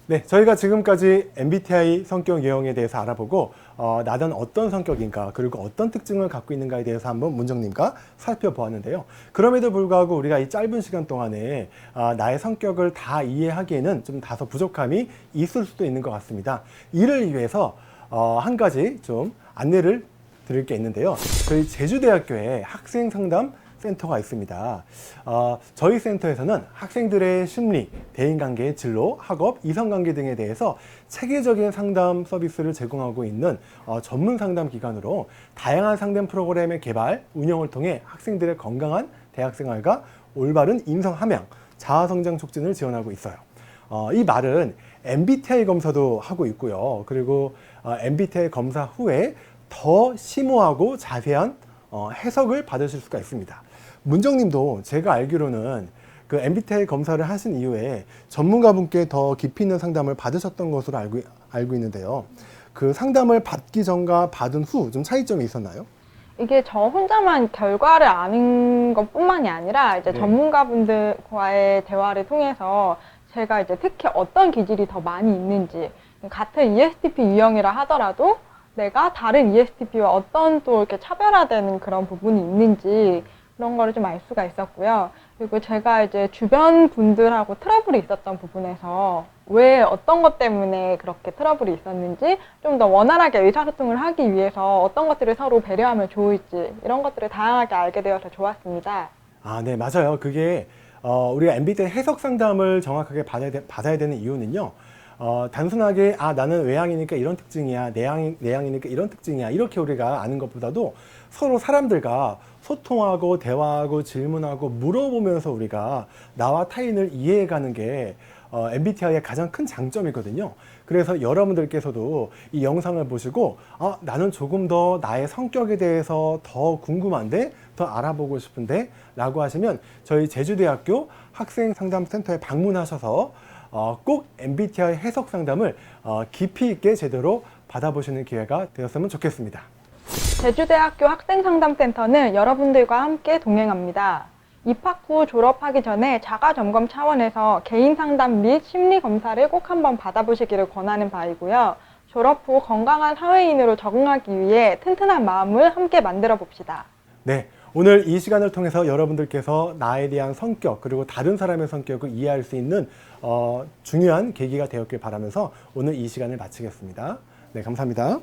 네, 저희가 지금까지 MBTI 성격 유형에 대해서 알아보고 나는 어떤 성격인가, 그리고 어떤 특징을 갖고 있는가에 대해서 한번 문정님과 살펴보았는데요. 그럼에도 불구하고 우리가 이 짧은 시간 동안에 나의 성격을 다 이해하기에는 좀 다소 부족함이 있을 수도 있는 것 같습니다. 이를 위해서 한 가지 좀 안내를 드릴 게 있는데요. 저희 제주대학교에 학생 상담 센터가 있습니다. 저희 센터에서는 학생들의 심리, 대인관계, 진로, 학업, 이성관계 등에 대해서 체계적인 상담 서비스를 제공하고 있는 전문 상담 기관으로 다양한 상담 프로그램의 개발, 운영을 통해 학생들의 건강한 대학생활과 올바른 인성 함양, 자아성장 촉진을 지원하고 있어요. 이 말은 MBTI 검사도 하고 있고요. 그리고 MBTI 검사 후에 더 심오하고 자세한 해석을 받으실 수가 있습니다. 문정님도 제가 알기로는 그 MBTI 검사를 하신 이후에 전문가분께 더 깊이 있는 상담을 받으셨던 것으로 알고 있는데요. 그 상담을 받기 전과 받은 후 좀 차이점이 있었나요? 이게 저 혼자만 결과를 아는 것뿐만이 아니라 이제 네. 전문가분들과의 대화를 통해서 제가 이제 특히 어떤 기질이 더 많이 있는지, 같은 ESTP 유형이라 하더라도 내가 다른 ESTP와 어떤 또 이렇게 차별화되는 그런 부분이 있는지 그런 거를 좀 알 수가 있었고요. 그리고 제가 이제 주변 분들하고 트러블이 있었던 부분에서 왜 어떤 것 때문에 그렇게 트러블이 있었는지 좀 더 원활하게 의사소통을 하기 위해서 어떤 것들을 서로 배려하면 좋을지 이런 것들을 다양하게 알게 되어서 좋았습니다. 네, 맞아요. 그게 우리가 MBTI 해석 상담을 정확하게 받아야 되는 이유는요. 단순하게 나는 외향이니까 이런 특징이야, 내향이니까 이런 특징이야, 이렇게 우리가 아는 것보다도 서로 사람들과 소통하고 대화하고 질문하고 물어보면서 우리가 나와 타인을 이해해가는 게 MBTI의 가장 큰 장점이거든요. 그래서 여러분들께서도 이 영상을 보시고 나는 조금 더 나의 성격에 대해서 더 궁금한데, 더 알아보고 싶은데 라고 하시면 저희 제주대학교 학생상담센터에 방문하셔서 꼭 MBTI 해석 상담을 깊이 있게 제대로 받아보시는 기회가 되었으면 좋겠습니다. 제주대학교 학생상담센터는 여러분들과 함께 동행합니다. 입학 후 졸업하기 전에 자가점검 차원에서 개인 상담 및 심리 검사를 꼭 한번 받아보시기를 권하는 바이고요. 졸업 후 건강한 사회인으로 적응하기 위해 튼튼한 마음을 함께 만들어 봅시다. 네, 오늘 이 시간을 통해서 여러분들께서 나에 대한 성격, 그리고 다른 사람의 성격을 이해할 수 있는 중요한 계기가 되었길 바라면서 오늘 이 시간을 마치겠습니다. 네, 감사합니다.